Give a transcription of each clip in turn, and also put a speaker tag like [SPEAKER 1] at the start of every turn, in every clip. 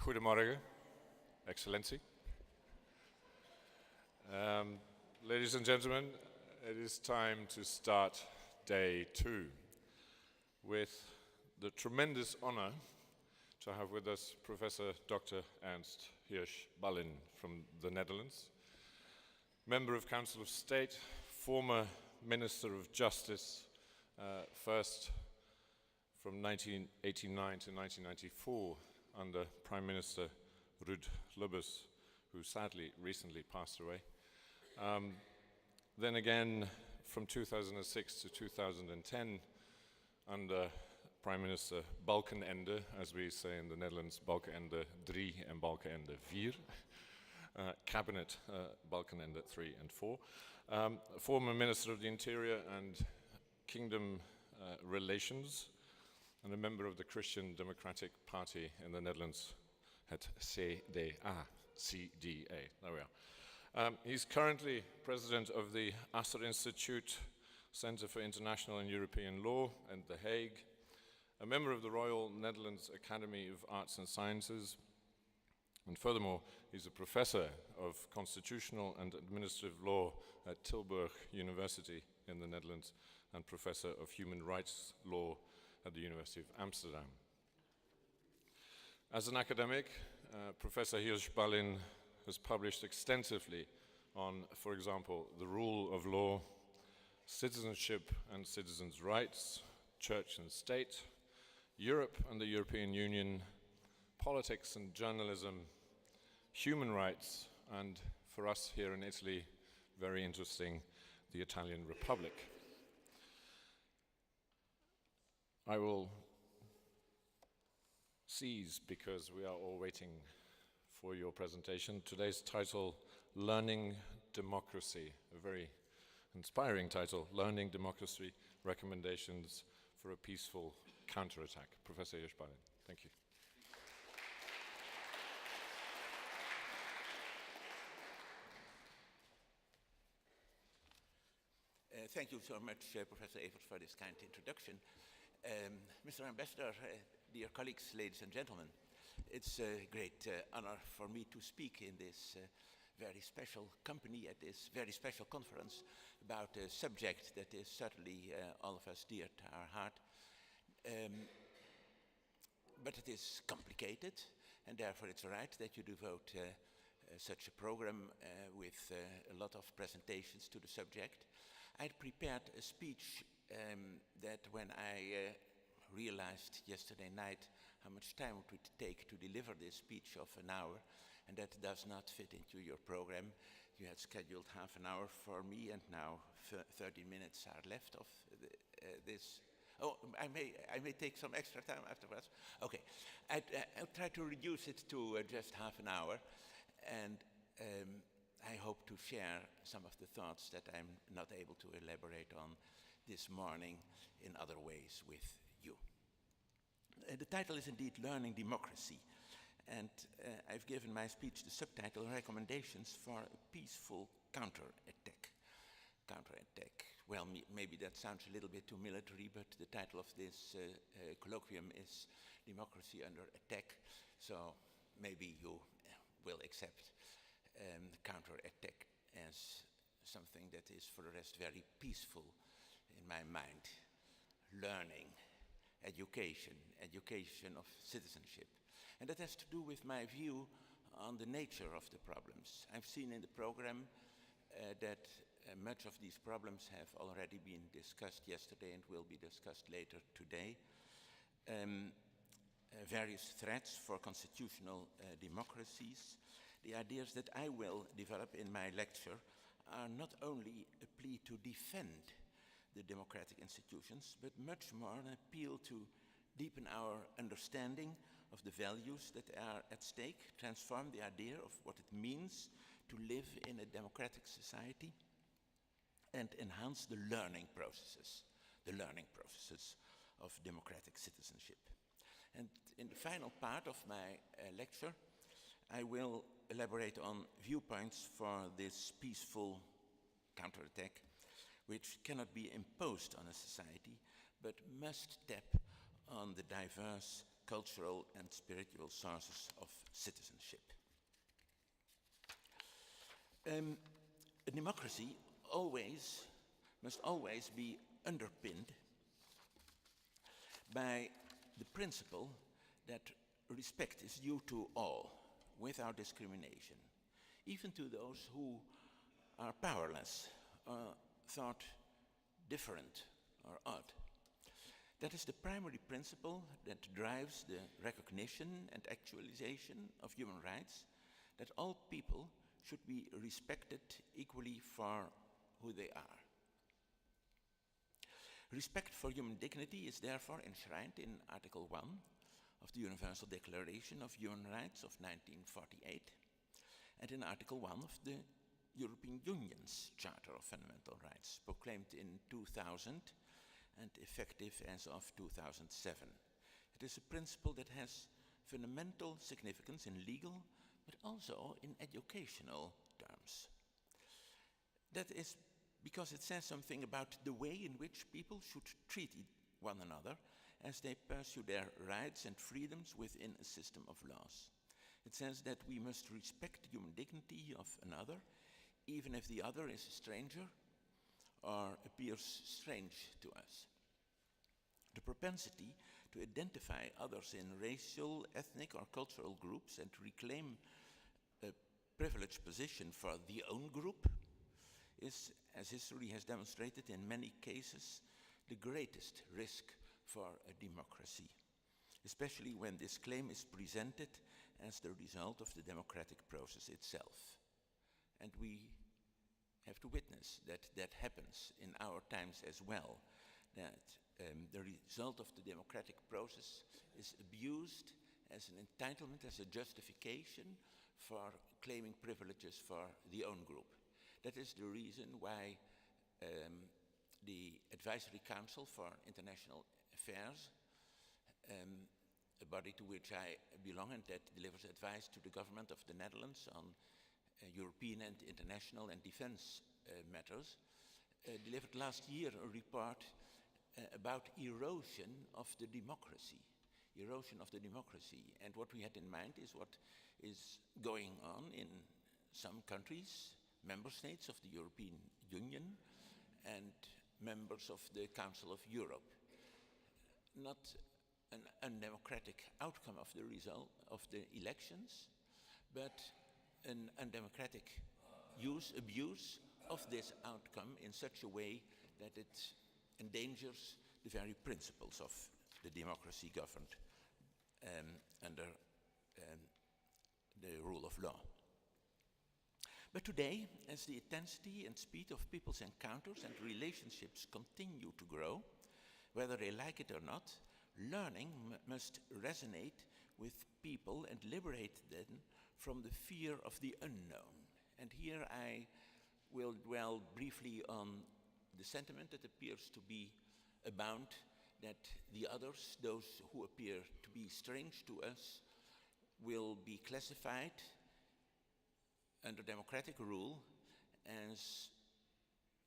[SPEAKER 1] Goedemorgen, Excellency. Ladies and gentlemen, it is time to start day 2 with the tremendous honor to have with us Professor Dr. Ernst Hirsch Ballin from the Netherlands, member of Council of State, former Minister of Justice, first from 1989 to 1994 under Prime Minister Ruud Lubbers, who sadly recently passed away. Then again, from 2006 to 2010, under Prime Minister Balkenende, as we say in the Netherlands, Balkenende 3 and Balkenende 4, Cabinet Balkenende 3 and 4, former Minister of the Interior and Kingdom Relations, and a member of the Christian Democratic Party in the Netherlands, het CDA. There we are. He's currently president of the Asser Institute, Center for International and European Law at The Hague, a member of the Royal Netherlands Academy of Arts and Sciences, and furthermore, he's a professor of constitutional and administrative law at Tilburg University in the Netherlands and professor of human rights law at the University of Amsterdam. As an academic, Professor Hirsch Ballin has published extensively on, for example, the rule of law, citizenship and citizens' rights, church and state, Europe and the European Union, politics and journalism, human rights, and for us here in Italy, very interesting, the Italian Republic. I will seize, because we are all waiting for your presentation, today's title, Learning Democracy, a very inspiring title, Learning Democracy, Recommendations for a Peaceful Counterattack. Professor Hirsch Ballin, thank you.
[SPEAKER 2] Thank you so much, Professor Evers, for this kind introduction. Mr. Ambassador, dear colleagues, ladies and gentlemen, it's a great honor for me to speak in this very special company at this very special conference about a subject that is certainly all of us dear to our heart. But it is complicated, and therefore it's right that you devote such a program with a lot of presentations to the subject. I prepared a speech that when I realized yesterday night how much time it would take to deliver this speech of an hour, and that does not fit into your program. You had scheduled half an hour for me, and now 30 minutes are left of this. Oh, I may take some extra time afterwards. Okay, I'll try to reduce it to just half an hour, and I hope to share some of the thoughts that I'm not able to elaborate on this morning in other ways with you. The title is indeed Learning Democracy, and I've given my speech the subtitle Recommendations for a Peaceful Counterattack. Counterattack. Well, maybe that sounds a little bit too military, but the title of this colloquium is Democracy Under Attack, so maybe you will accept counterattack as something that is for the rest very peaceful in my mind. Learning, education of citizenship. And that has to do with my view on the nature of the problems. I've seen in the program that much of these problems have already been discussed yesterday and will be discussed later today. Various threats for constitutional democracies. The ideas that I will develop in my lecture are not only a plea to defend the democratic institutions, but much more an appeal to deepen our understanding of the values that are at stake, transform the idea of what it means to live in a democratic society, and enhance the learning processes of democratic citizenship. And in the final part of my lecture, I will elaborate on viewpoints for this peaceful counterattack, which cannot be imposed on a society, but must tap on the diverse cultural and spiritual sources of citizenship. A democracy must always be underpinned by the principle that respect is due to all, without discrimination, even to those who are powerless or thought different or odd. That is the primary principle that drives the recognition and actualization of human rights, that all people should be respected equally for who they are. Respect for human dignity is therefore enshrined in Article 1 of the Universal Declaration of Human Rights of 1948 and in Article 1 of the European Union's Charter of Fundamental Rights, proclaimed in 2000 and effective as of 2007. It is a principle that has fundamental significance in legal, but also in educational terms. That is because it says something about the way in which people should treat one another as they pursue their rights and freedoms within a system of laws. It says that we must respect the human dignity of another, even if the other is a stranger or appears strange to us. The propensity to identify others in racial, ethnic, or cultural groups and reclaim a privileged position for the own group is, as history has demonstrated in many cases, the greatest risk for a democracy, especially when this claim is presented as the result of the democratic process itself. And we have to witness that that happens in our times as well, that the result of the democratic process is abused as an entitlement, as a justification for claiming privileges for the own group. That is the reason why the Advisory Council for International Affairs, a body to which I belong and that delivers advice to the government of the Netherlands on European and international and defense matters, delivered last year a report about erosion of the democracy. Erosion of the democracy. And what we had in mind is what is going on in some countries, member states of the European Union and members of the Council of Europe. Not an undemocratic outcome of the result of the elections, but an undemocratic abuse of this outcome in such a way that it endangers the very principles of the democracy governed under the rule of law. But today, as the intensity and speed of people's encounters and relationships continue to grow, whether they like it or not, learning must resonate with people and liberate them from the fear of the unknown. And here I will dwell briefly on the sentiment that appears to be abound, that the others, those who appear to be strange to us, will be classified under democratic rule as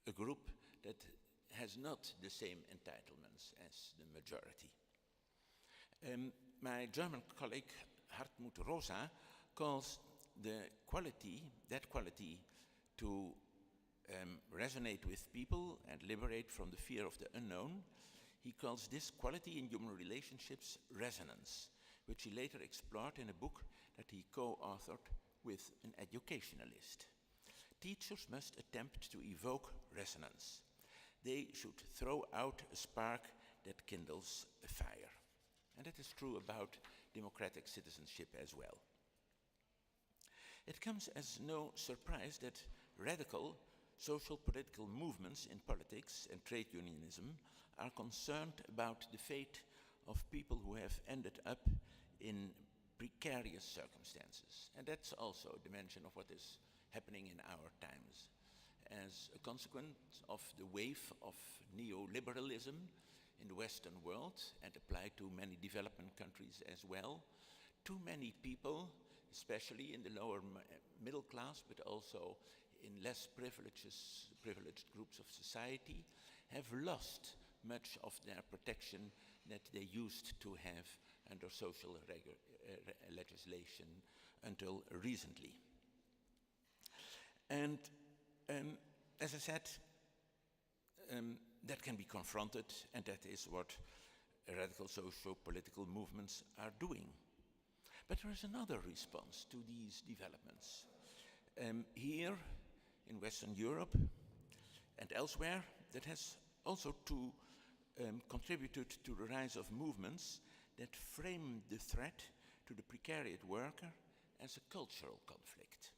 [SPEAKER 2] a group that has not the same entitlements as the majority. My German colleague Hartmut Rosa calls that quality to resonate with people and liberate from the fear of the unknown. He calls this quality in human relationships resonance, which he later explored in a book that he co-authored with an educationalist. Teachers must attempt to evoke resonance. They should throw out a spark that kindles a fire. And that is true about democratic citizenship as well. It comes as no surprise that radical social political movements in politics and trade unionism are concerned about the fate of people who have ended up in precarious circumstances. And that's also a dimension of what is happening in our times. As a consequence of the wave of neoliberalism in the Western world and applied to many development countries as well, too many people, especially in the lower middle class, but also in less privileged groups of society, have lost much of their protection that they used to have under social legislation until recently. And as I said, that can be confronted, and that is what radical socio-political movements are doing. But there is another response to these developments. Here in Western Europe and elsewhere, that has also contributed to the rise of movements that frame the threat to the precariat worker as a cultural conflict.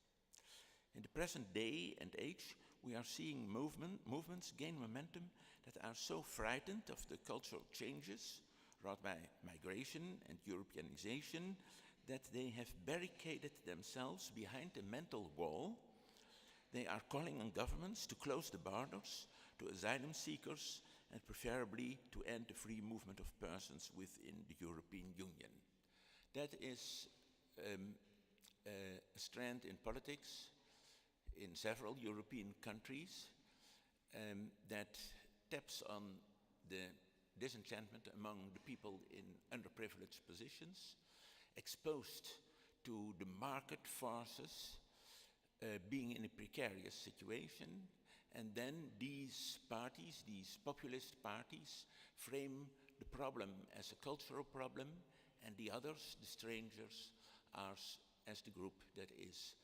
[SPEAKER 2] In the present day and age, we are seeing movements gain momentum that are so frightened of the cultural changes wrought by migration and Europeanization that they have barricaded themselves behind a mental wall. They are calling on governments to close the borders to asylum seekers and preferably to end the free movement of persons within the European Union. That is a strand in politics in several European countries that taps on the disenchantment among the people in underprivileged positions, exposed to the market forces, being in a precarious situation, and then these parties, these populist parties, frame the problem as a cultural problem, and the others, the strangers, are as the group that is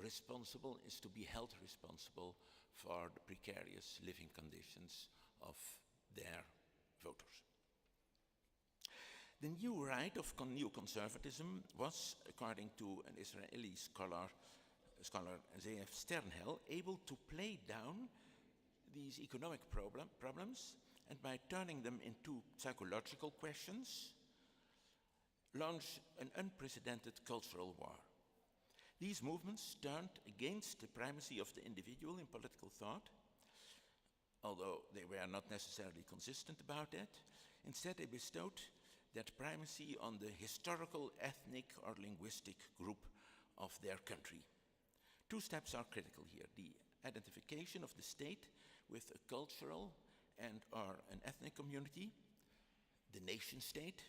[SPEAKER 2] responsible, is to be held responsible for the precarious living conditions of their voters. The new right of new conservatism was, according to an Israeli scholar Z.F. Sternhell, able to play down these economic problems, and by turning them into psychological questions, launch an unprecedented cultural war. These movements turned against the primacy of the individual in political thought, although they were not necessarily consistent about that. Instead, they bestowed that primacy on the historical, ethnic, or linguistic group of their country. Two steps are critical here: the identification of the state with a cultural and/or an ethnic community, the nation state,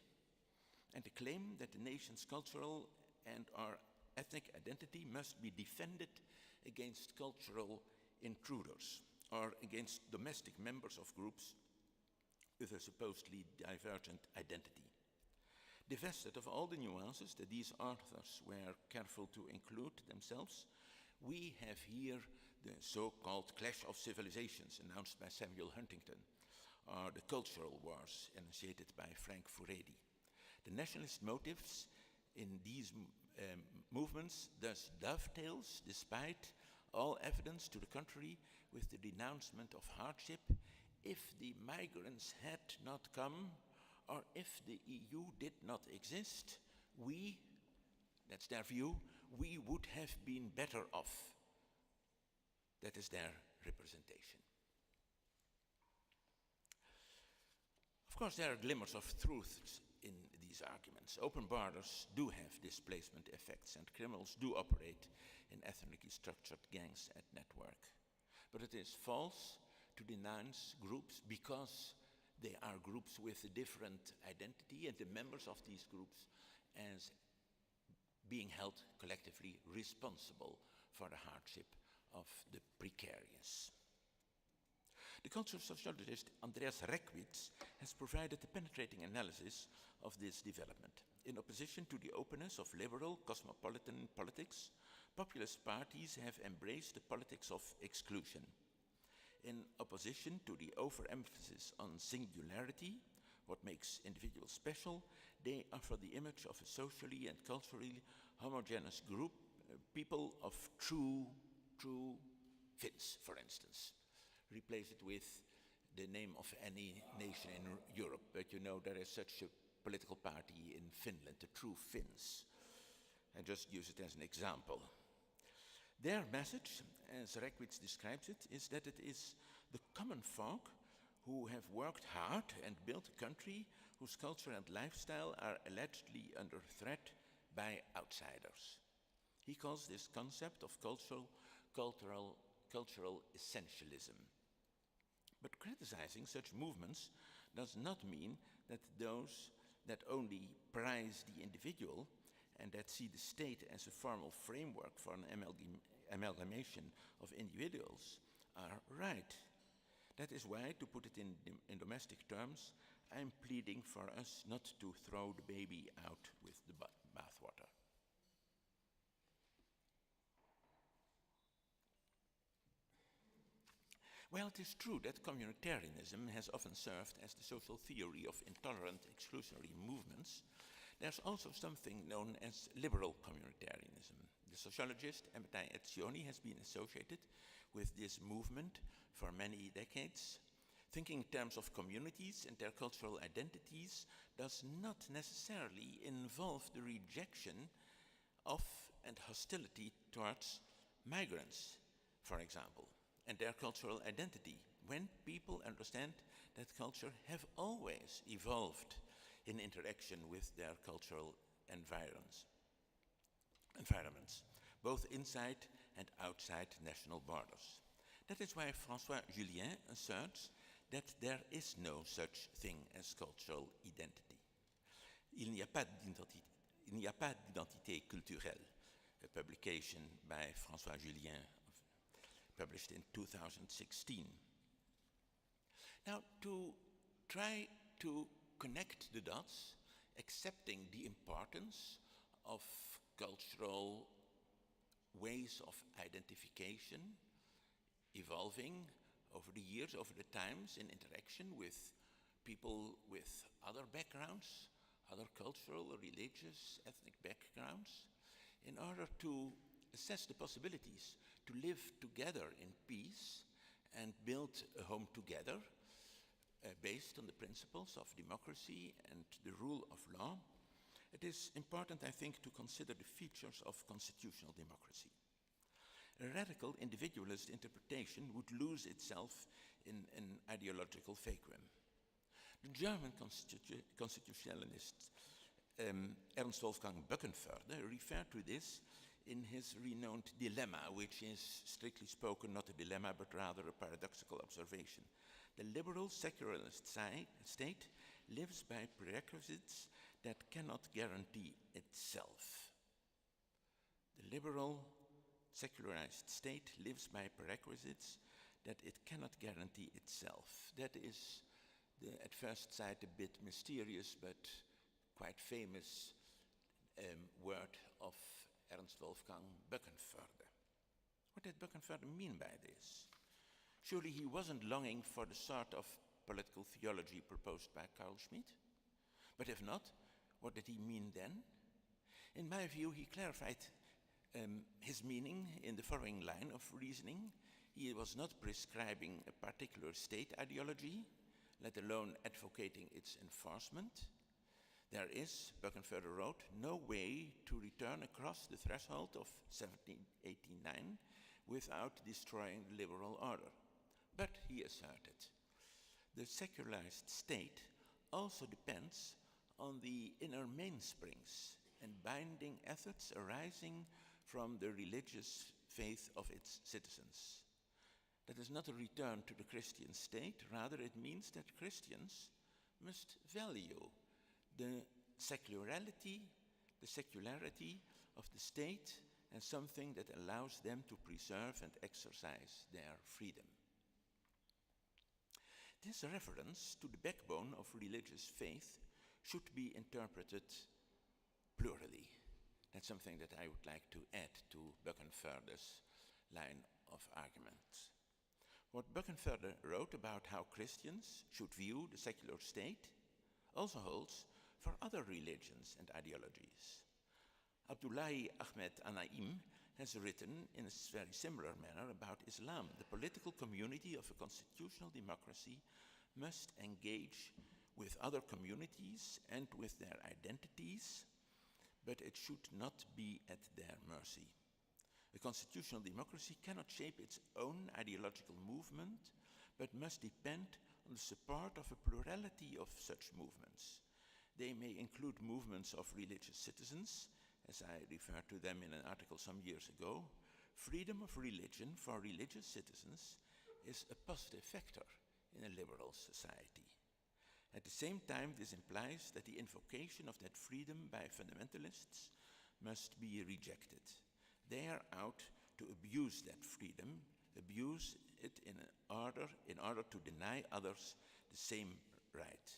[SPEAKER 2] and the claim that the nation's cultural and/or ethnic identity must be defended against cultural intruders or against domestic members of groups with a supposedly divergent identity. Divested of all the nuances that these authors were careful to include themselves, we have here the so-called clash of civilizations announced by Samuel Huntington, or the cultural wars enunciated by Frank Furedi. The nationalist motives in these movements thus dovetails, despite all evidence to the contrary, with the denouncement of hardship. If the migrants had not come, or if the EU did not exist, we, that's their view, we would have been better off. That is their representation. Of course, there are glimmers of truth in these arguments. Open borders do have displacement effects, and criminals do operate in ethnically structured gangs at network. But it is false to denounce groups because they are groups with a different identity, and the members of these groups as being held collectively responsible for the hardship of the precarious. The cultural sociologist Andreas Reckwitz has provided a penetrating analysis of this development. In opposition to the openness of liberal cosmopolitan politics, populist parties have embraced the politics of exclusion. In opposition to the overemphasis on singularity, what makes individuals special, they offer the image of a socially and culturally homogeneous group, people of true Finns, for instance. Replace it with the name of any nation in Europe, but you know there is such a political party in Finland, the True Finns. I just use it as an example. Their message, as Reckwitz describes it, is that it is the common folk who have worked hard and built a country whose culture and lifestyle are allegedly under threat by outsiders. He calls this concept of cultural essentialism. But criticizing such movements does not mean that that only prize the individual and that see the state as a formal framework for an amalgamation of individuals are right. That is why, to put it in domestic terms, I'm pleading for us not to throw the baby out with the bathwater. Well, it is true that communitarianism has often served as the social theory of intolerant exclusionary movements. There's also something known as liberal communitarianism. The sociologist Emmett Etzioni has been associated with this movement for many decades. Thinking in terms of communities and their cultural identities does not necessarily involve the rejection of and hostility towards migrants, for example, and their cultural identity, when people understand that culture have always evolved in interaction with their cultural environments, both inside and outside national borders. That is why François Julien asserts that there is no such thing as cultural identity. Il n'y a pas d'identité culturelle, a publication by François Julien, published in 2016. Now, to try to connect the dots, accepting the importance of cultural ways of identification, evolving over the years, over the times, in interaction with people with other backgrounds, other cultural, religious, ethnic backgrounds, in order to assess the possibilities to live together in peace and build a home together based on the principles of democracy and the rule of law. It is important, I think, to consider the features of constitutional democracy. A radical individualist interpretation would lose itself in an ideological vacuum. The German constitutionalist Ernst Wolfgang Böckenförde referred to this in his renowned dilemma, which is strictly spoken not a dilemma but rather a paradoxical observation. The liberal secularist state lives by prerequisites that cannot guarantee itself. The liberal secularized state lives by prerequisites that it cannot guarantee itself. That is, at first sight, a bit mysterious but quite famous word of Ernst Wolfgang Böckenförde. What did Böckenförde mean by this? Surely he wasn't longing for the sort of political theology proposed by Carl Schmitt? But if not, what did he mean then? In my view, he clarified his meaning in the following line of reasoning. He was not prescribing a particular state ideology, let alone advocating its enforcement. There is, Böckenförde wrote, no way to return across the threshold of 1789 without destroying the liberal order. But, he asserted, the secularized state also depends on the inner mainsprings and binding ethics arising from the religious faith of its citizens. That is not a return to the Christian state, rather it means that Christians must value the secularity of the state as something that allows them to preserve and exercise their freedom. This reference to the backbone of religious faith should be interpreted plurally. That's something that I would like to add to Böckenförde's line of argument. What Böckenförde wrote about how Christians should view the secular state also holds for other religions and ideologies. Abdullahi Ahmed Anaim has written in a very similar manner about Islam. The political community of a constitutional democracy must engage with other communities and with their identities, but it should not be at their mercy. A constitutional democracy cannot shape its own ideological movement, but must depend on the support of a plurality of such movements. They may include movements of religious citizens, as I referred to them in an article some years ago. Freedom of religion for religious citizens is a positive factor in a liberal society. At the same time, this implies that the invocation of that freedom by fundamentalists must be rejected. They are out to abuse that freedom, abuse it in order to deny others the same right.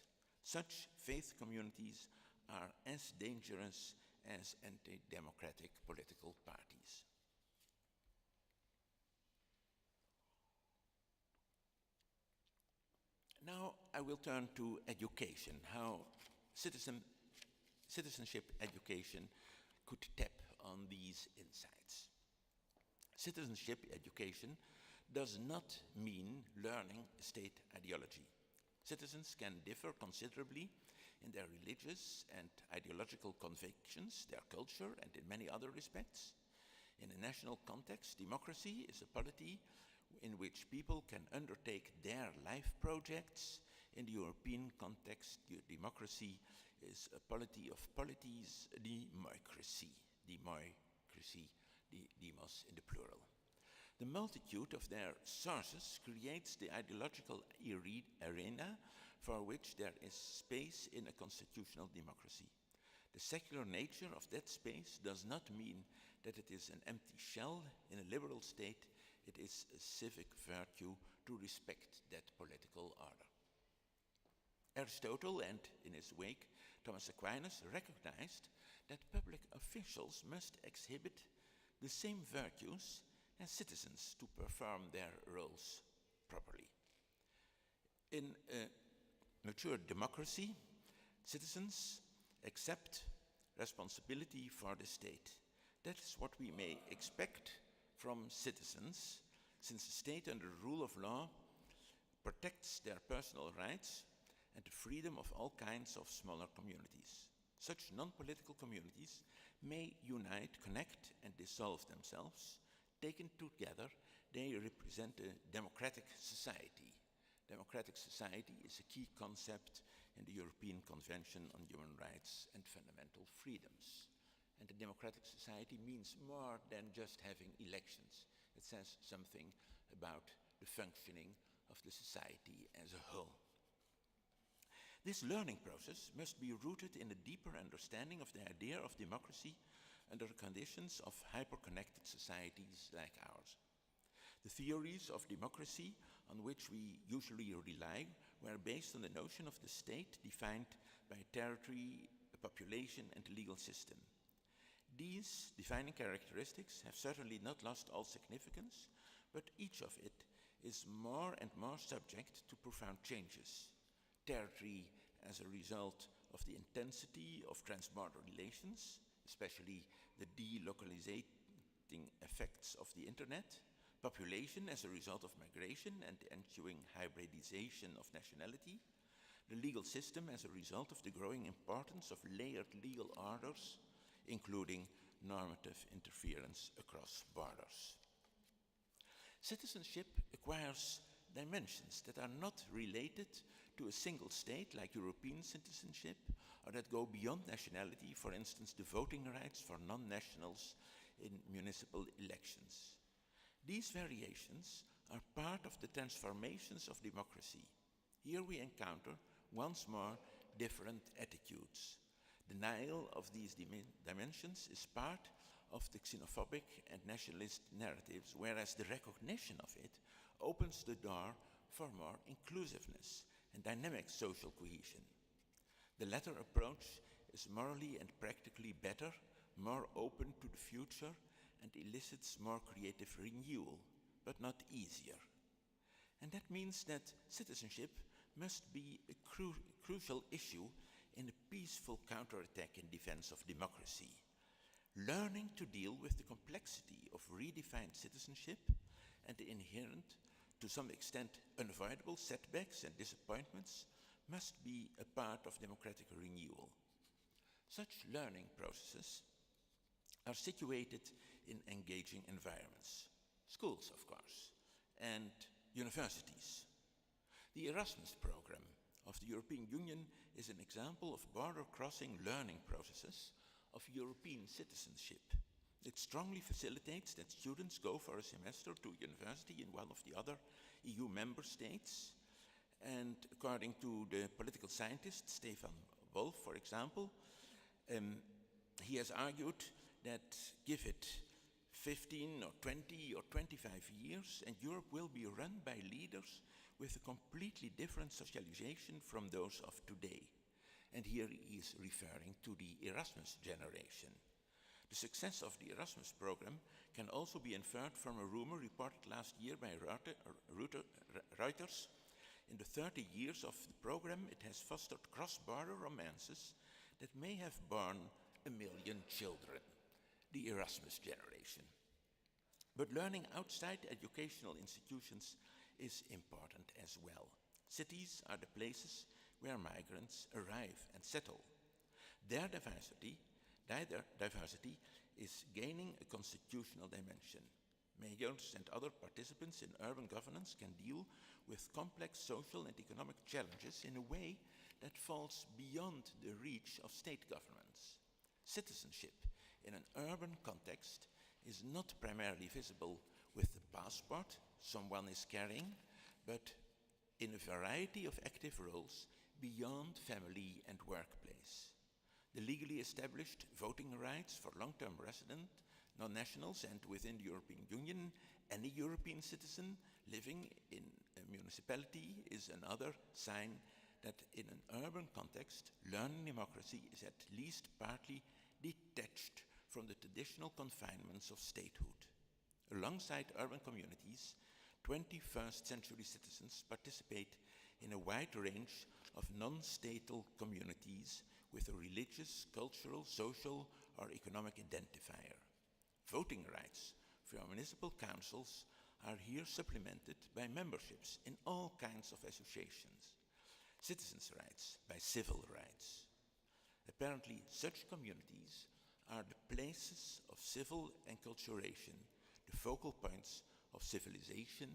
[SPEAKER 2] Such faith communities are as dangerous as anti-democratic political parties. Now I will turn to education, how citizenship education could tap on these insights. Citizenship education does not mean learning state ideology. Citizens can differ considerably in their religious and ideological convictions, their culture, and in many other respects. In a national context, democracy is a polity in which people can undertake their life projects. In the European context, democracy is a polity of polities, democracy, demos in the plural. The multitude of their sources creates the ideological arena for which there is space in a constitutional democracy. The secular nature of that space does not mean that it is an empty shell. In a liberal state, it is a civic virtue to respect that political order. Aristotle and, in his wake, Thomas Aquinas recognized that public officials must exhibit the same virtues as citizens to perform their roles properly. In a mature democracy, citizens accept responsibility for the state. That is what we may expect from citizens, since the state under the rule of law protects their personal rights and the freedom of all kinds of smaller communities. Such non-political communities may unite, connect, and dissolve themselves. Taken together, they represent a democratic society. Democratic society is a key concept in the European Convention on Human Rights and Fundamental Freedoms. And a democratic society means more than just having elections. It says something about the functioning of the society as a whole. This learning process must be rooted in a deeper understanding of the idea of democracy under the conditions of hyper-connected societies like ours. The theories of democracy on which we usually rely were based on the notion of the state defined by territory, a population, and a legal system. These defining characteristics have certainly not lost all significance, but each of it is more and more subject to profound changes. Territory as a result of the intensity of transborder relations, especially the delocalizating effects of the internet. Population as a result of migration and the ensuing hybridization of nationality. The legal system as a result of the growing importance of layered legal orders, including normative interference across borders. Citizenship acquires dimensions that are not related to a single state like European citizenship, or that go beyond nationality, for instance, the voting rights for non-nationals in municipal elections. These variations are part of the transformations of democracy. Here we encounter, once more, different attitudes. Denial of these dimensions is part of the xenophobic and nationalist narratives, whereas the recognition of it opens the door for more inclusiveness and dynamic social cohesion. The latter approach is morally and practically better, more open to the future, and elicits more creative renewal, but not easier. And that means that citizenship must be a crucial issue in a peaceful counterattack in defense of democracy. Learning to deal with the complexity of redefined citizenship and the inherent, to some extent unavoidable setbacks and disappointments must be a part of democratic renewal. Such learning processes are situated in engaging environments, schools of course, and universities. The Erasmus program of the European Union is an example of border-crossing learning processes of European citizenship. It strongly facilitates that students go for a semester to university in one of the other EU member states And according to the political scientist Stefan Wolf, for example, he has argued that give it 15 or 20 or 25 years and Europe will be run by leaders with a completely different socialization from those of today. And here he is referring to the Erasmus generation. The success of the Erasmus program can also be inferred from a rumor reported last year by Reuters. In the 30 years of the program, it has fostered cross-border romances that may have born 1 million children, the Erasmus generation. But learning outside educational institutions is important as well. Cities are the places where migrants arrive and settle. Their diversity is gaining a constitutional dimension. Mayors and other participants in urban governance can deal with complex social and economic challenges in a way that falls beyond the reach of state governments. Citizenship in an urban context is not primarily visible with the passport someone is carrying, but in a variety of active roles beyond family and workplace. The legally established voting rights for long-term resident, non-nationals, and within the European Union, any European citizen living in a municipality is another sign that in an urban context, learning democracy is at least partly detached from the traditional confinements of statehood. Alongside urban communities, 21st century citizens participate in a wide range of non-statal communities with a religious, cultural, social, or economic identifier. Voting rights for municipal councils are here supplemented by memberships in all kinds of associations. Citizens' rights by civil rights. Apparently, such communities are the places of civil enculturation, the focal points of civilization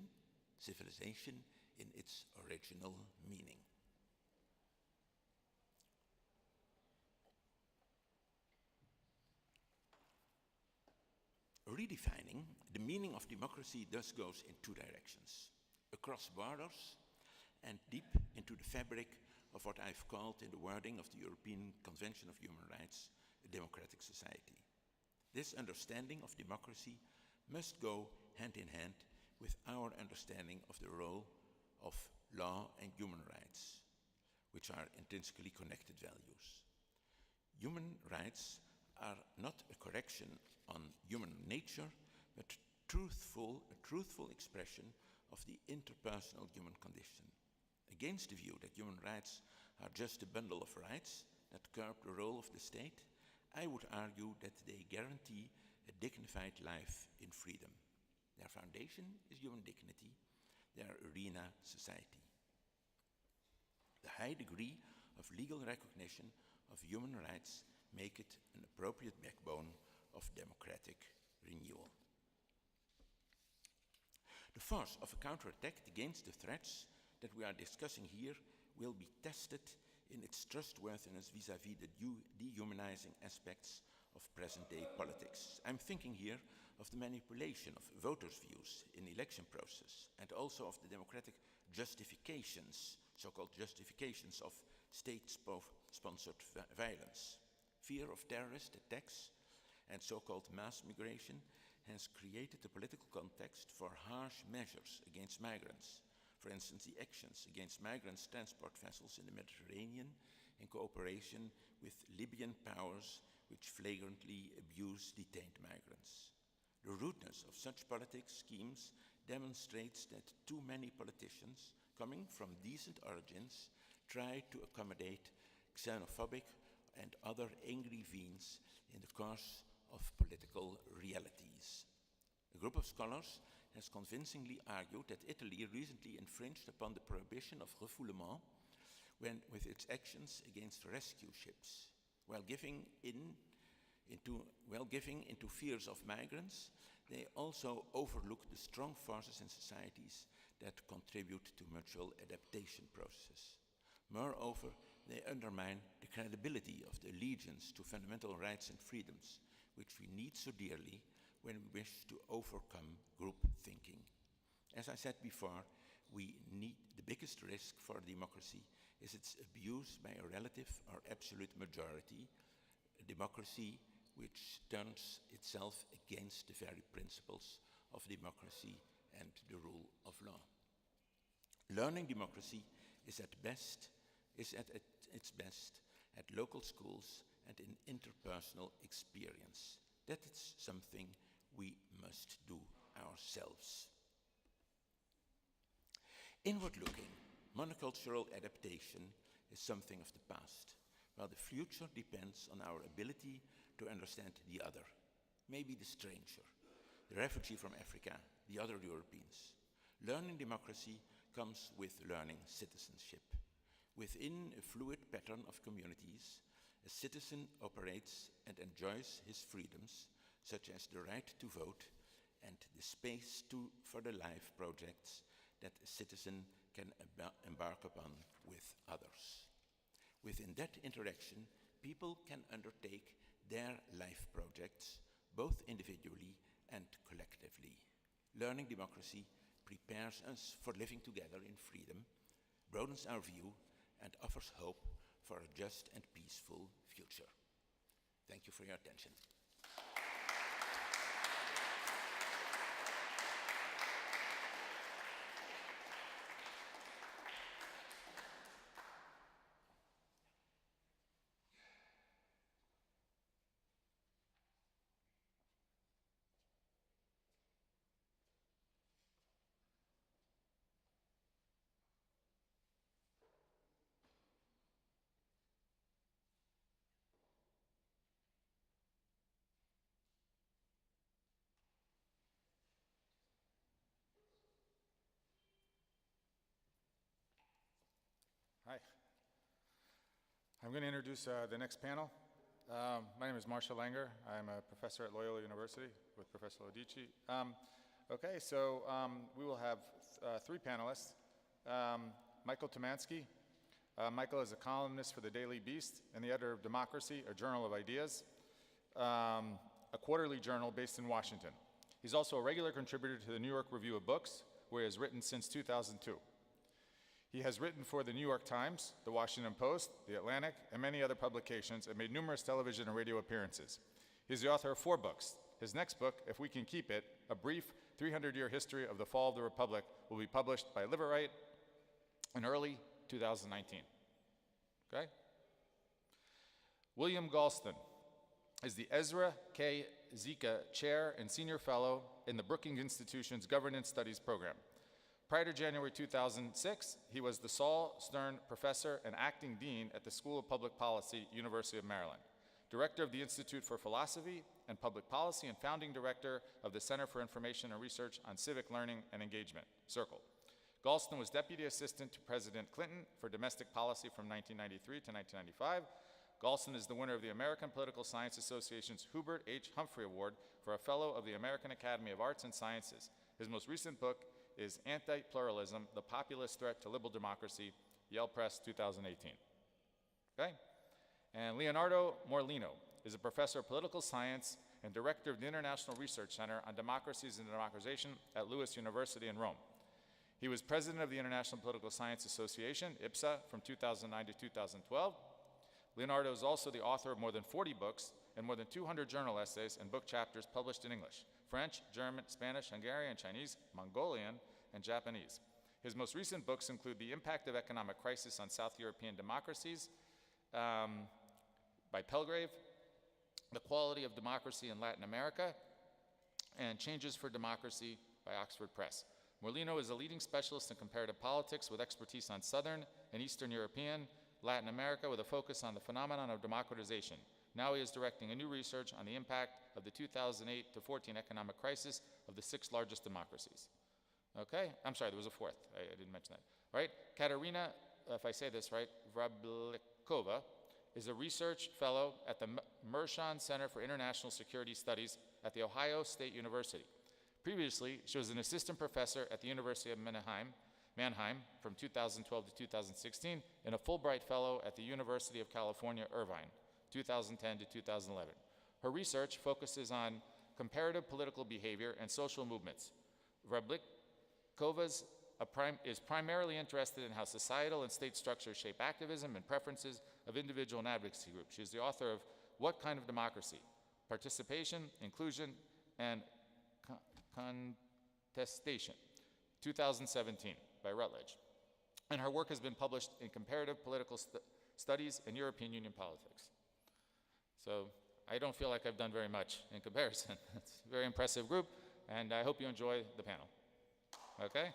[SPEAKER 2] in its original meaning. Redefining the meaning of democracy thus goes in two directions, across borders and deep into the fabric of what I've called in the wording of the European Convention of Human Rights, a democratic society. This understanding of democracy must go hand in hand with our understanding of the role of law and human rights, which are intrinsically connected values. Human rights are not a correction on human nature, but a truthful expression of the interpersonal human condition. Against the view that human rights are just a bundle of rights that curb the role of the state, I would argue that they guarantee a dignified life in freedom. Their foundation is human dignity, their arena society. The high degree of legal recognition of human rights make it an appropriate backbone of democratic renewal. The force of a counterattack against the threats that we are discussing here will be tested in its trustworthiness vis-à-vis the dehumanizing aspects of present-day politics. I'm thinking here of the manipulation of voters' views in the election process and also of the democratic justifications, so-called justifications of state-sponsored violence. Fear of terrorist attacks and so-called mass migration has created a political context for harsh measures against migrants. For instance, the actions against migrants' transport vessels in the Mediterranean in cooperation with Libyan powers which flagrantly abuse detained migrants. The rudeness of such politics schemes demonstrates that too many politicians coming from decent origins try to accommodate xenophobic and other angry veins in the course of political realities. A group of scholars has convincingly argued that Italy recently infringed upon the prohibition of refoulement with its actions against rescue ships. While giving into fears of migrants, they also overlook the strong forces in societies that contribute to mutual adaptation processes. Moreover, they undermine the credibility of the allegiance to fundamental rights and freedoms, which we need so dearly when we wish to overcome group thinking. As I said before, the biggest risk for democracy is its abuse by a relative or absolute majority, a democracy which turns itself against the very principles of democracy and the rule of law. Learning democracy is at its best at local schools and in interpersonal experience. That is something we must do ourselves. Inward-looking, monocultural adaptation is something of the past, while the future depends on our ability to understand the other, maybe the stranger, the refugee from Africa, the other Europeans. Learning democracy comes with learning citizenship. Within a fluid pattern of communities, a citizen operates and enjoys his freedoms, such as the right to vote and the space for the life projects that a citizen can embark upon with others. Within that interaction, people can undertake their life projects, both individually and collectively. Learning democracy prepares us for living together in freedom, broadens our view, and offers hope for a just and peaceful future. Thank you for your attention.
[SPEAKER 3] Hi. I'm going to introduce the next panel. My name is Marshall Langer. I'm a professor at Loyola University with Professor Lodici. Okay, so we will have three panelists. Michael Tomasky. Michael is a columnist for the Daily Beast and the editor of Democracy, a journal of ideas, a quarterly journal based in Washington. He's also a regular contributor to the New York Review of Books, where he has written since 2002. He has written for the New York Times, the Washington Post, the Atlantic, and many other publications, and made numerous television and radio appearances. He's the author of 4 books. His next book, If We Can Keep It, a brief 300-year history of the fall of the Republic, will be published by Liverite in early 2019. Okay? William Galston is the Ezra K. Zilkha Chair and Senior Fellow in the Brookings Institution's Governance Studies Program. Prior to January 2006, he was the Saul Stern Professor and Acting Dean at the School of Public Policy, University of Maryland, Director of the Institute for Philosophy and Public Policy, and Founding Director of the Center for Information and Research on Civic Learning and Engagement, CIRCLE. Galston was Deputy Assistant to President Clinton for Domestic Policy from 1993 to 1995. Galston is the winner of the American Political Science Association's Hubert H. Humphrey Award for a Fellow of the American Academy of Arts and Sciences. His most recent book is Anti-Pluralism, the Populist Threat to Liberal Democracy, Yale Press, 2018. Okay? And Leonardo Morlino is a professor of political science and director of the International Research Center on Democracies and Democratization at Lewis University in Rome. He was president of the International Political Science Association, IPSA, from 2009 to 2012. Leonardo is also the author of more than 40 books and more than 200 journal essays and book chapters published in English, French, German, Spanish, Hungarian, Chinese, Mongolian, and Japanese. His most recent books include The Impact of Economic Crisis on South European Democracies by Pelgrave, The Quality of Democracy in Latin America, and Changes for Democracy by Oxford Press. Morlino is a leading specialist in comparative politics with expertise on Southern and Eastern European, Latin America, with a focus on the phenomenon of democratization. Now he is directing a new research on the impact of the 2008 to 14 economic crisis of the 6 largest democracies. Okay, I'm sorry, there was a 4th. I didn't mention that. All right, Katerina, if I say this right, Vrablikova is a research fellow at the Mershon Center for International Security Studies at The Ohio State University. Previously, she was an assistant professor at the University of Mannheim from 2012 to 2016, and a Fulbright fellow at the University of California, Irvine, 2010 to 2011. Her research focuses on comparative political behavior and social movements. Vrablikova's is primarily interested in how societal and state structures shape activism and preferences of individual and advocacy groups. She is the author of What Kind of Democracy? Participation, Inclusion, and Contestation, 2017, by Routledge. And her work has been published in Comparative Political Studies and European Union Politics. So I don't feel like I've done very much in comparison. It's a very impressive group, and I hope you enjoy the panel. Okay?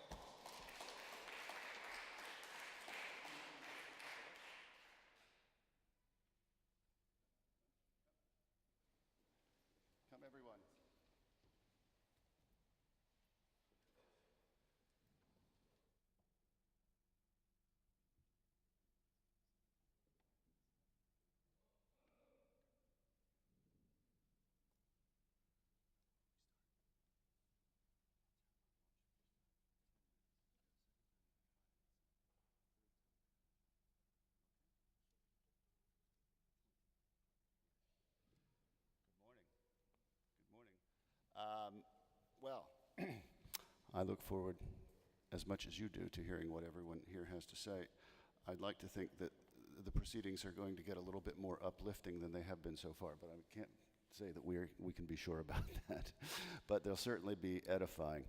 [SPEAKER 4] Come, everyone. Good morning. Well, I look forward as much as you do to hearing what everyone here has to say. I'd like to think that the proceedings are going to get a little bit more uplifting than they have been so far, but I can't say that we can be sure about that. But they'll certainly be edifying.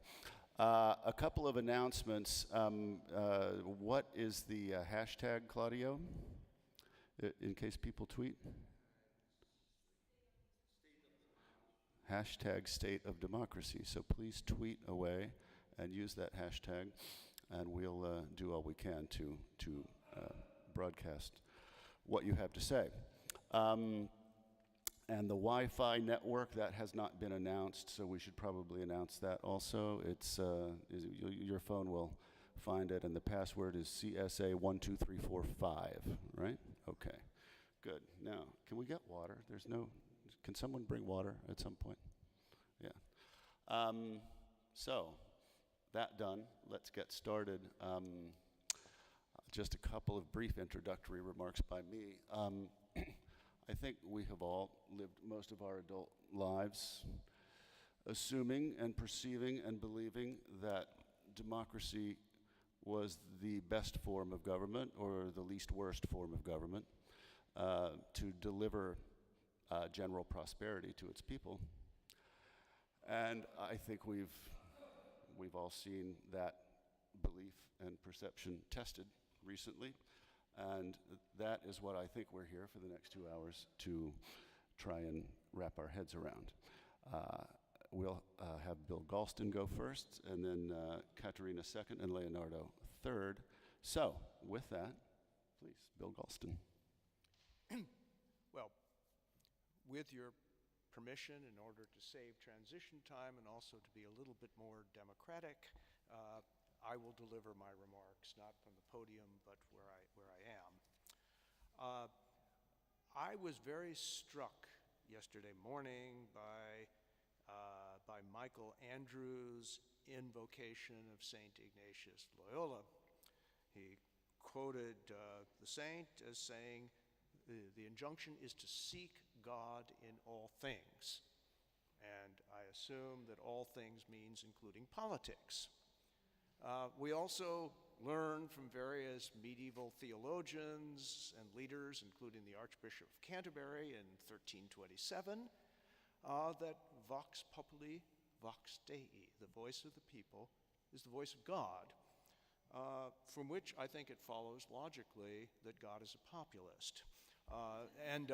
[SPEAKER 4] A couple of announcements. What is the hashtag, Claudio, in case people tweet? Hashtag State of Democracy. So please tweet away and use that hashtag, and we'll do all we can to broadcast what you have to say. And the Wi-Fi network, that has not been announced, so we should probably announce that also. It's your phone will find it, and the password is CSA12345, right? Okay, good. Now, can we get water? Can someone bring water at some point? Yeah. So, that done, let's get started. Just a couple of brief introductory remarks by me. I think we have all lived most of our adult lives assuming and perceiving and believing that democracy was the best form of government or the least worst form of government to deliver general prosperity to its people. And I think we've all seen that belief and perception tested recently, and that is what I think we're here for the next 2 hours to try and wrap our heads around. We'll have Bill Galston go first, and then Katerina second, and Leonardo third. So, with that, please, Bill Galston.
[SPEAKER 5] Well, with your permission, in order to save transition time and also to be a little bit more democratic, I will deliver my remarks, not from the podium, but where I am. I was very struck yesterday morning by Michael Andrews' invocation of Saint Ignatius Loyola. He quoted the saint as saying, the injunction is to seek God in all things. And I assume that all things means including politics. We also learn from various medieval theologians and leaders, including the Archbishop of Canterbury in 1327, that vox populi, vox Dei, the voice of the people, is the voice of God, from which I think it follows logically that God is a populist. And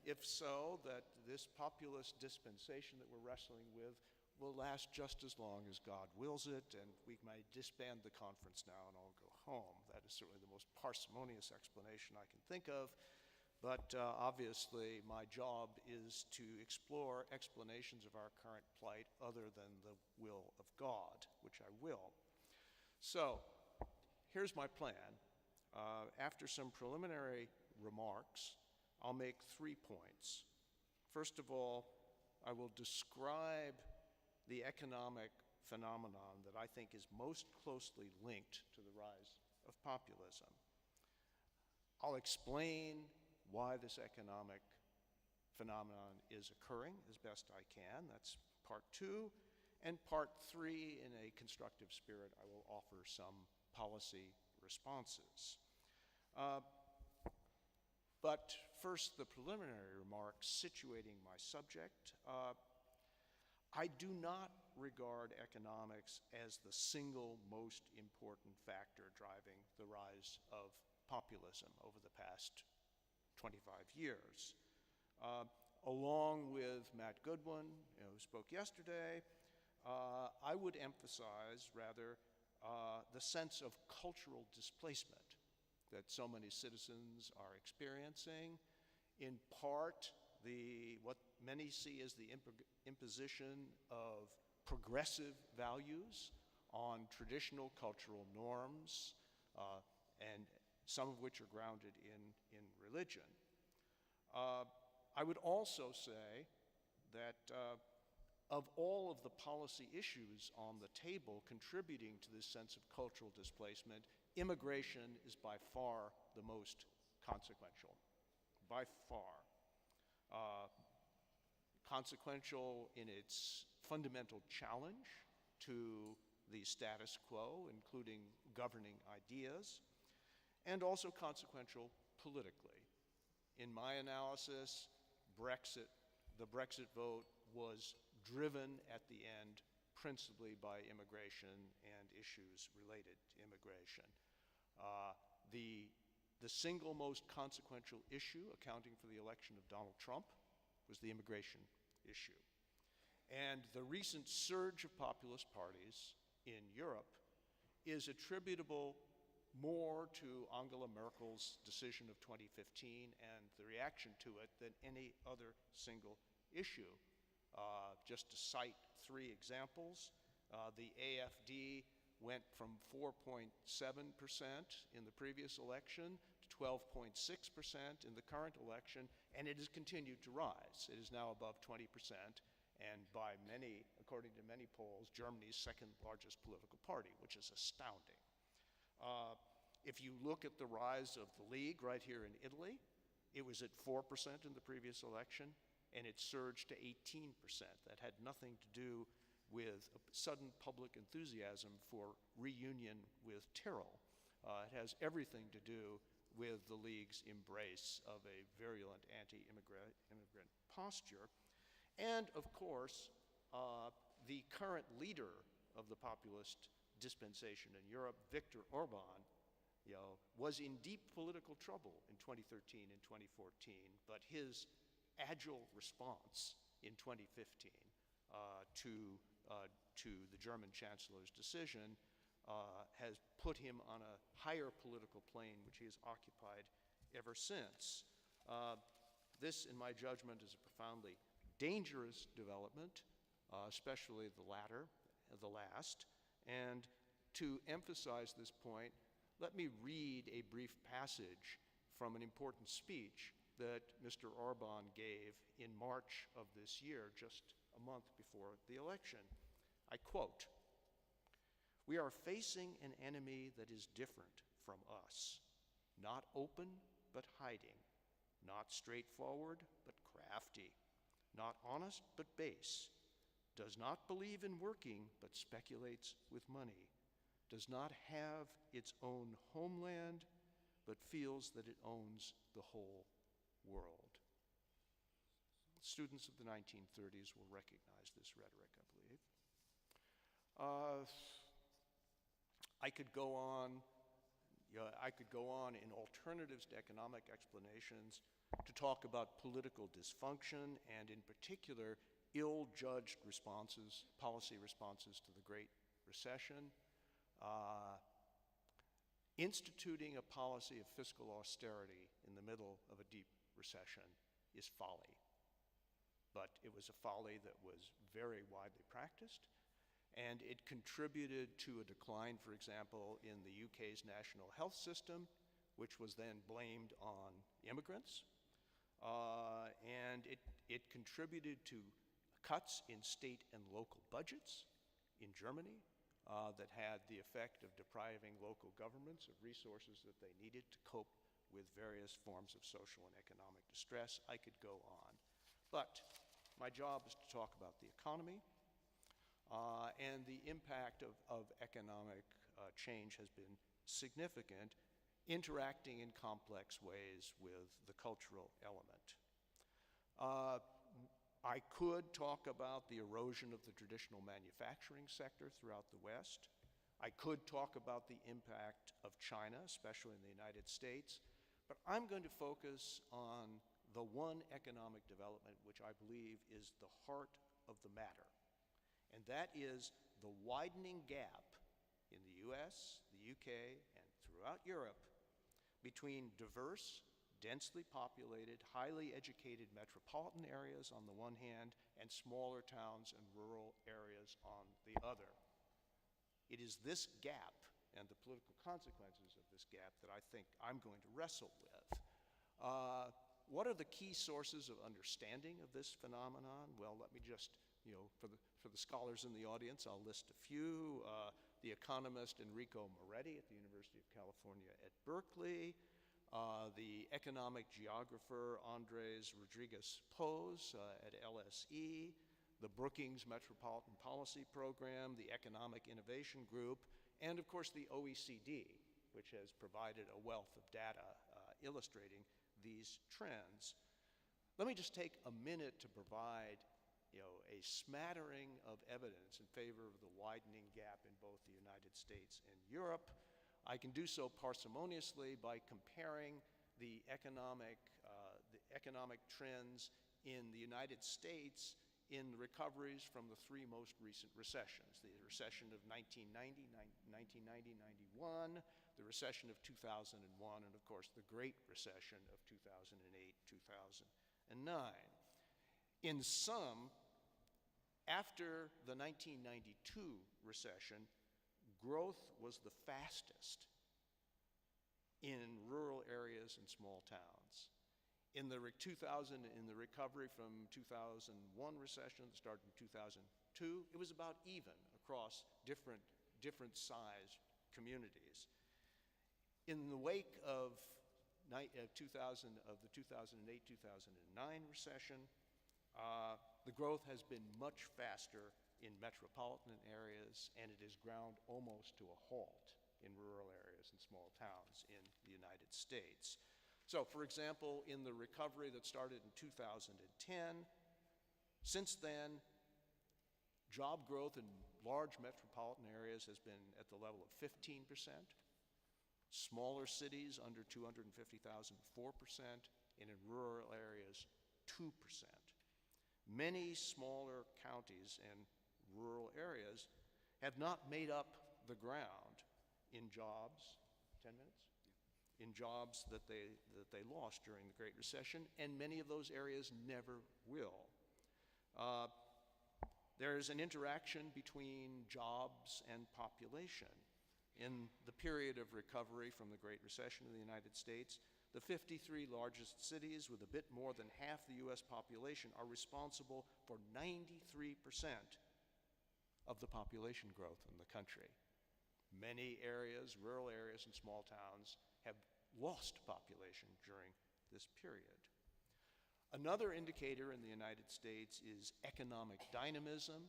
[SPEAKER 5] if so, that this populist dispensation that we're wrestling with will last just as long as God wills it, and we may disband the conference now and all go home. That is certainly the most parsimonious explanation I can think of, but obviously my job is to explore explanations of our current plight other than the will of God, which I will. So, here's my plan. After some preliminary remarks, I'll make 3 points. First of all, I will describe the economic phenomenon that I think is most closely linked to the rise of populism. I'll explain why this economic phenomenon is occurring as best I can. That's part 2. And part 3, in a constructive spirit, I will offer some policy responses. But first, the preliminary remarks situating my subject. I do not regard economics as the single most important factor driving the rise of populism over the past 25 years. Along with Matt Goodwin, who spoke yesterday, I would emphasize, rather, the sense of cultural displacement that so many citizens are experiencing, in part what many see as the imposition of progressive values on traditional cultural norms, and some of which are grounded in religion. I would also say that of all of the policy issues on the table contributing to this sense of cultural displacement, immigration is by far the most consequential, by far. Consequential in its fundamental challenge to the status quo, including governing ideas, and also consequential politically. In my analysis, the Brexit vote was driven at the end principally by immigration and issues related to immigration. The single most consequential issue accounting for the election of Donald Trump was the immigration issue. And the recent surge of populist parties in Europe is attributable more to Angela Merkel's decision of 2015 and the reaction to it than any other single issue. Just to cite 3 examples, the AfD went from 4.7% in the previous election to 12.6% in the current election, and it has continued to rise. It is now above 20%, and by many, according to many polls, Germany's second largest political party, which is astounding. If you look at the rise of the League right here in Italy, it was at 4% in the previous election, and it surged to 18%. That had nothing to do with a sudden public enthusiasm for reunion with Tyrol. It has everything to do with the League's embrace of a virulent anti-immigrant posture. And of course, the current leader of the populist dispensation in Europe, Viktor Orban, was in deep political trouble in 2013 and 2014, but his agile response in 2015 to the German chancellor's decision has put him on a higher political plane, which he has occupied ever since. This, in my judgment, is a profoundly dangerous development, especially the last. And to emphasize this point, let me read a brief passage from an important speech that Mr. Orban gave in March of this year, just a month before the election. I quote, "We are facing an enemy that is different from us, not open but hiding, not straightforward but crafty, not honest but base, does not believe in working but speculates with money, does not have its own homeland but feels that it owns the whole world." Students of the 1930s will recognize this rhetoric, I believe. I could go on in alternatives to economic explanations to talk about political dysfunction and, in particular, ill-judged responses, policy responses to the Great Recession. Instituting a policy of fiscal austerity in the middle of a deep recession is folly. But it was a folly that was very widely practiced, and it contributed to a decline, for example, in the UK's national health system, which was then blamed on immigrants. And it contributed to cuts in state and local budgets in Germany that had the effect of depriving local governments of resources that they needed to cope with various forms of social and economic distress. I could go on. But my job is to talk about the economy. and the impact of economic change has been significant, interacting in complex ways with the cultural element. I could talk about the erosion of the traditional manufacturing sector throughout the West. I could talk about the impact of China, especially in the United States, but I'm going to focus on the one economic development which I believe is the heart of the matter, and that is the widening gap in the US, the UK, and throughout Europe between diverse, densely populated, highly educated metropolitan areas on the one hand and smaller towns and rural areas on the other. It is this gap and the political consequences of this gap that I think I'm going to wrestle with. What are the key sources of understanding of this phenomenon? Well, let me just, for the scholars in the audience, I'll list a few. The economist Enrico Moretti at the University of California at Berkeley, the economic geographer Andres Rodriguez Pose at LSE, the Brookings Metropolitan Policy Program, the Economic Innovation Group, and of course the OECD, which has provided a wealth of data illustrating these trends. Let me just take a minute to provide a smattering of evidence in favor of the widening gap in both the United States and Europe. I can do so parsimoniously by comparing the economic trends in the United States in the recoveries from the three most recent recessions, the recession of 1990, 91, the recession of 2001, and of course the Great Recession of 2008, 2009. In sum, after the 1992 recession, growth was the fastest in rural areas and small towns. In the recovery from 2001 recession that started in 2002, it was about even across different sized communities. In the wake of the 2008-2009 recession, the growth has been much faster in metropolitan areas, and it has ground almost to a halt in rural areas and small towns in the United States. So, for example, in the recovery that started in 2010, since then, job growth in large metropolitan areas has been at the level of 15%. Smaller cities, under 250,000, 4%, and in rural areas, 2%. Many smaller counties and rural areas have not made up the ground in jobs, 10 minutes? In jobs that they lost during the Great Recession, and many of those areas never will. There is an interaction between jobs and population. In the period of recovery from the Great Recession in the United States, the 53 largest cities with a bit more than half the US population are responsible for 93% of the population growth in the country. Many areas, rural areas and small towns, have lost population during this period. Another indicator in the United States is economic dynamism,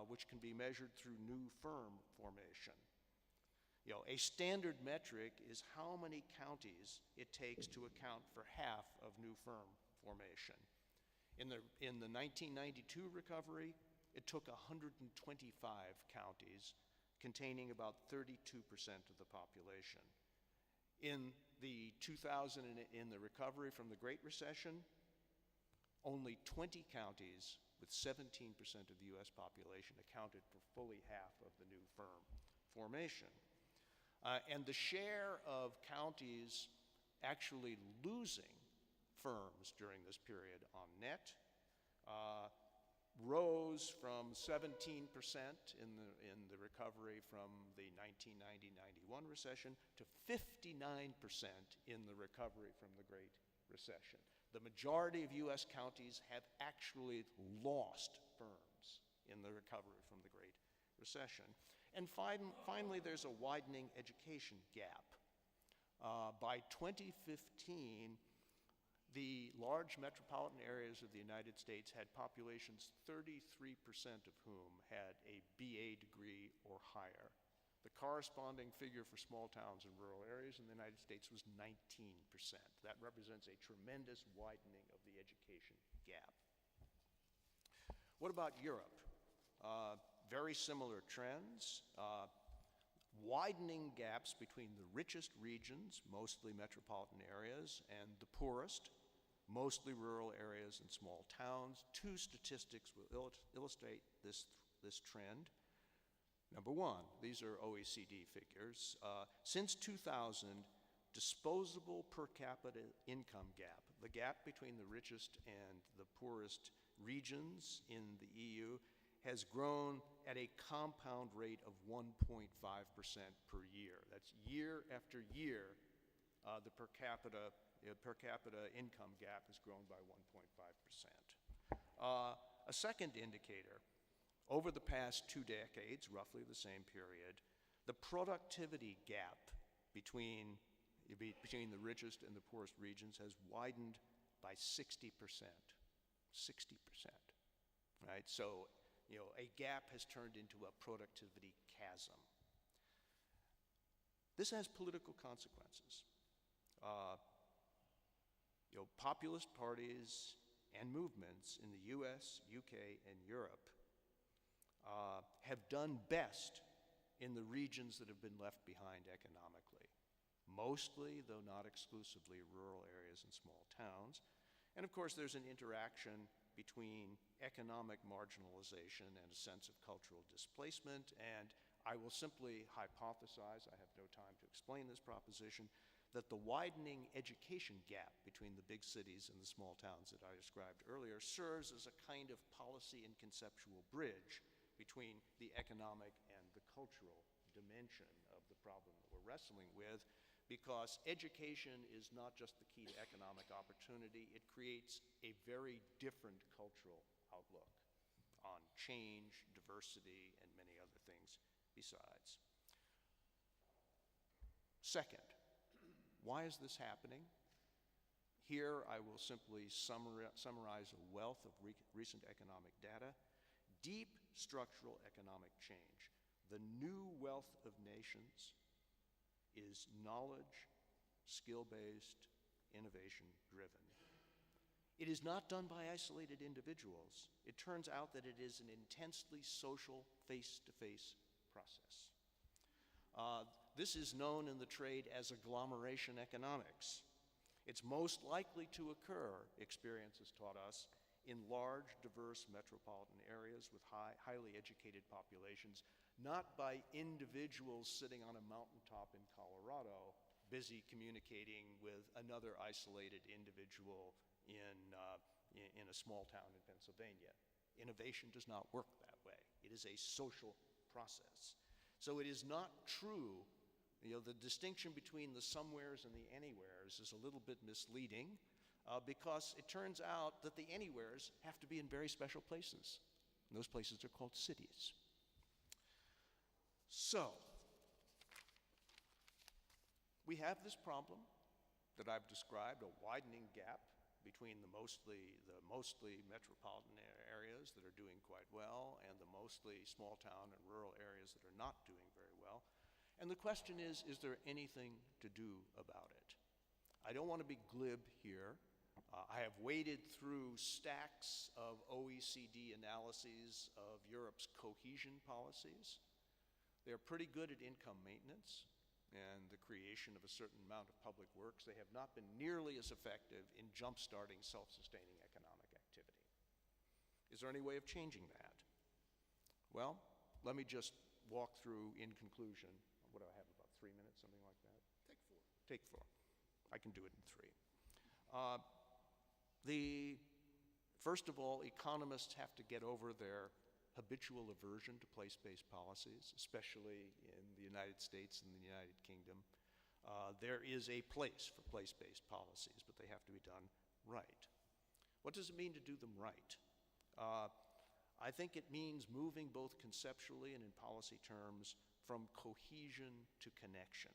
[SPEAKER 5] which can be measured through new firm formation. A standard metric is how many counties it takes to account for half of new firm formation. In the 1992 recovery, it took 125 counties containing about 32% of the population. In the recovery from the Great Recession, only 20 counties with 17% of the US population accounted for fully half of the new firm formation. And the share of counties actually losing firms during this period on net rose from 17% in the recovery from the 1990-91 recession to 59% in the recovery from the Great Recession. The majority of US counties have actually lost firms in the recovery from the Great Recession. And finally, there's a widening education gap. By 2015, The large metropolitan areas of the United States had populations 33% of whom had a BA degree or higher. The corresponding figure for small towns and rural areas in the United States was 19%. That represents a tremendous widening of the education gap. What about Europe? Very similar trends. Widening gaps between the richest regions, mostly metropolitan areas, and the poorest, mostly rural areas and small towns. Two statistics will illustrate this trend. Number one, these are OECD figures. Since 2000, disposable per capita income gap, the gap between the richest and the poorest regions in the EU, has grown at a compound rate of 1.5% per year. That's year after year, the per capita income gap has grown by 1.5%. A second indicator, over the past 2 decades, roughly the same period, the productivity gap between the richest and the poorest regions has widened by 60%. 60%, right? So, a gap has turned into a productivity chasm. This has political consequences. Populist parties and movements in the US, UK, and Europe have done best in the regions that have been left behind economically. Mostly, though not exclusively, rural areas and small towns. And of course, there's an interaction between economic marginalization and a sense of cultural displacement. And I will simply hypothesize, I have no time to explain this proposition, that the widening education gap between the big cities and the small towns that I described earlier serves as a kind of policy and conceptual bridge between the economic and the cultural dimension of the problem that we're wrestling with, because education is not just the key to economic opportunity, it creates a very different cultural outlook on change, diversity, and many other things besides. Second, why is this happening? Here I will simply summarize a wealth of recent economic data. Deep structural economic change. The new wealth of nations is knowledge, skill-based, innovation-driven. It is not done by isolated individuals. It turns out that it is an intensely social, face-to-face process. This is known in the trade as agglomeration economics. It's most likely to occur, experience has taught us, in large, diverse metropolitan areas with highly educated populations, not by individuals sitting on a mountaintop in Colorado, busy communicating with another isolated individual in a small town in Pennsylvania. Innovation does not work that way. It is a social process. So it is not true, the distinction between the somewheres and the anywheres is a little bit misleading because it turns out that the anywheres have to be in very special places. And those places are called cities. So, we have this problem that I've described, a widening gap between the mostly metropolitan areas that are doing quite well and the mostly small town and rural areas that are not doing very well. And the question is there anything to do about it? I don't want to be glib here. I have waded through stacks of OECD analyses of Europe's cohesion policies. They're pretty good at income maintenance and the creation of a certain amount of public works. They have not been nearly as effective in jump-starting self-sustaining economic activity. Is there any way of changing that? Well, let me just walk through in conclusion. What do I have, about 3 minutes, something like that? Take four. I can do it in 3. First of all, economists have to get over their habitual aversion to place-based policies, especially in the United States and the United Kingdom. There is a place for place-based policies, but they have to be done right. What does it mean to do them right? I think it means moving both conceptually and in policy terms from cohesion to connection,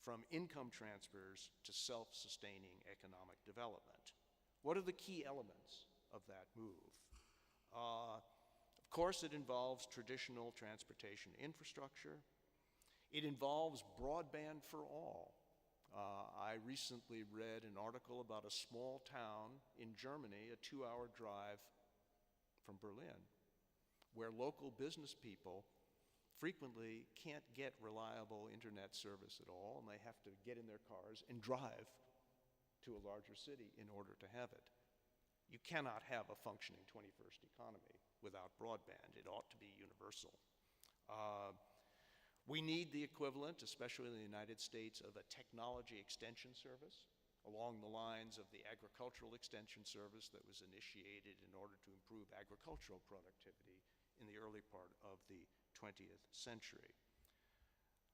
[SPEAKER 5] from income transfers to self-sustaining economic development. What are the key elements of that move? Of course, it involves traditional transportation infrastructure. It involves broadband for all. I recently read an article about a small town in Germany, a 2-hour drive from Berlin, where local business people frequently can't get reliable internet service at all, and they have to get in their cars and drive to a larger city in order to have it. You cannot have a functioning 21st economy without broadband. It ought to be universal. We need the equivalent, especially in the United States, of a technology extension service along the lines of the agricultural extension service that was initiated in order to improve agricultural productivity in the early part of the 20th century.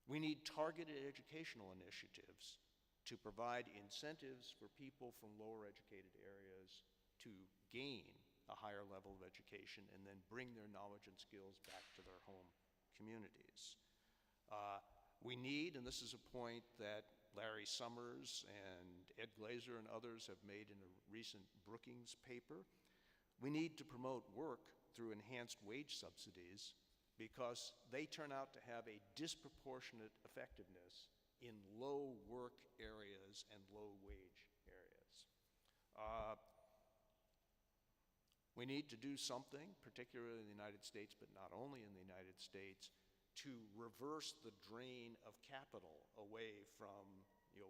[SPEAKER 5] We need targeted educational initiatives to provide incentives for people from lower educated areas to gain a higher level of education and then bring their knowledge and skills back to their home communities. We need, and this is a point that Larry Summers and Ed Glazer and others have made in a recent Brookings paper, we need to promote work through enhanced wage subsidies because they turn out to have a disproportionate effectiveness in low work areas and low wage areas. We need to do something, particularly in the United States, but not only in the United States, to reverse the drain of capital away from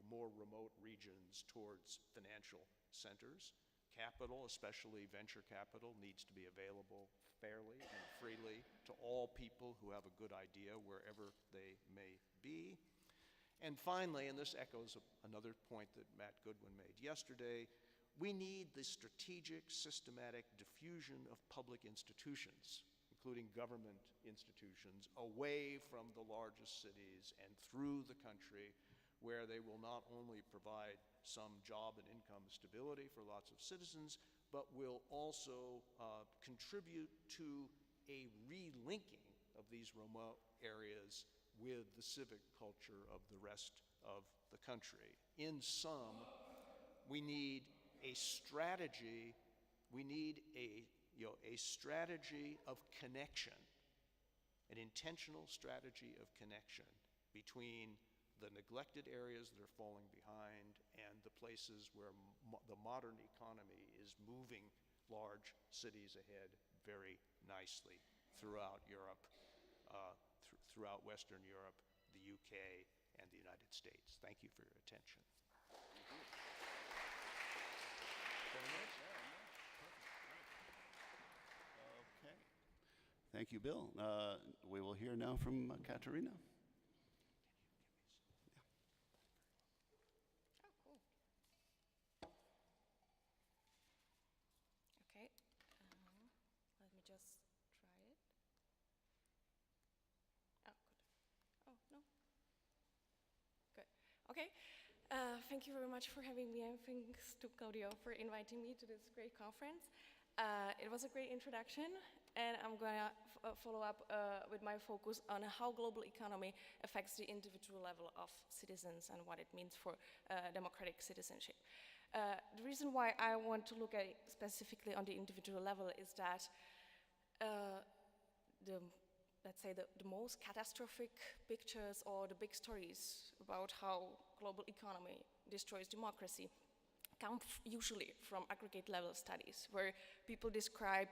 [SPEAKER 5] more remote regions towards financial centers. Capital, especially venture capital, needs to be available fairly and freely to all people who have a good idea wherever they may be. And finally, and this echoes another point that Matt Goodwin made yesterday, we need the strategic, systematic diffusion of public institutions, including government institutions, away from the largest cities and through the country, where they will not only provide some job and income stability for lots of citizens, but will also contribute to a relinking of these remote areas with the civic culture of the rest of the country. In sum, we need a strategy, a strategy of connection, an intentional strategy of connection between the neglected areas that are falling behind and the places where the modern economy is moving large cities ahead very nicely throughout Europe, throughout Western Europe, the UK, and the United States. Thank you for your attention.
[SPEAKER 4] Okay. Thank you, Bill. We will hear now from Katerina.
[SPEAKER 6] Okay, let me just try it. Oh, good. Oh, no. Good. Okay. Thank you very much for having me, and thanks to Claudio for inviting me to this great conference. It was a great introduction, and I'm going to follow up with my focus on how global economy affects the individual level of citizens and what it means for democratic citizenship. The reason why I want to look at it specifically on the individual level is that let's say the most catastrophic pictures or the big stories about how global economy destroys democracy come usually from aggregate level studies, where people describe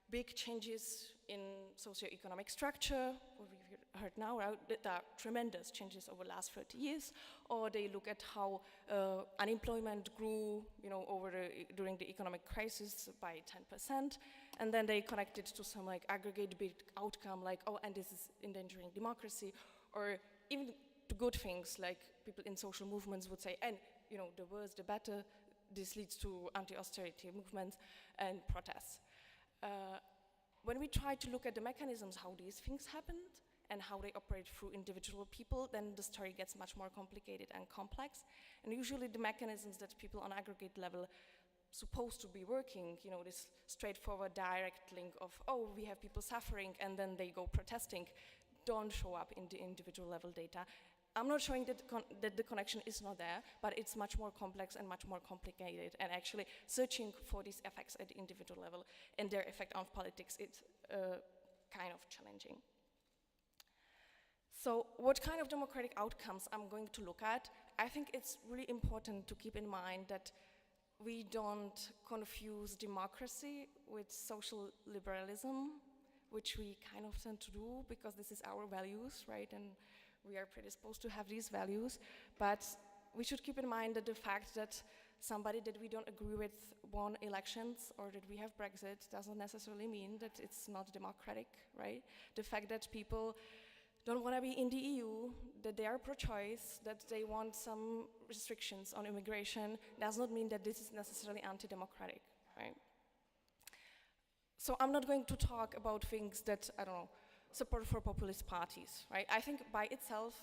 [SPEAKER 6] big changes in socioeconomic structure, what we've heard now, that are tremendous changes over the last 30 years, or they look at how unemployment grew, during the economic crisis by 10%, and then they connect it to some aggregate big outcome, and this is endangering democracy, or even to good things, like people in social movements would say, and the worse the better, this leads to anti-austerity movements and protests. When we try to look at the mechanisms how these things happened and how they operate through individual people, then the story gets much more complicated and complex. And usually the mechanisms that people on aggregate level supposed to be working, this straightforward direct link of, we have people suffering and then they go protesting, don't show up in the individual level data I'm not showing that the connection is not there, but it's much more complex and much more complicated. And actually searching for these effects at the individual level and their effect on politics, it's kind of challenging. So what kind of democratic outcomes I'm going to look at? I think it's really important to keep in mind that we don't confuse democracy with social liberalism, which we kind of tend to do because this is our values, right? And we are predisposed to have these values. But we should keep in mind that the fact that somebody that we don't agree with won elections or that we have Brexit doesn't necessarily mean that it's not democratic, right? The fact that people don't want to be in the EU, that they are pro-choice, that they want some restrictions on immigration, does not mean that this is necessarily anti-democratic, right? So I'm not going to talk about things that, I don't know, support for populist parties, right? I think by itself,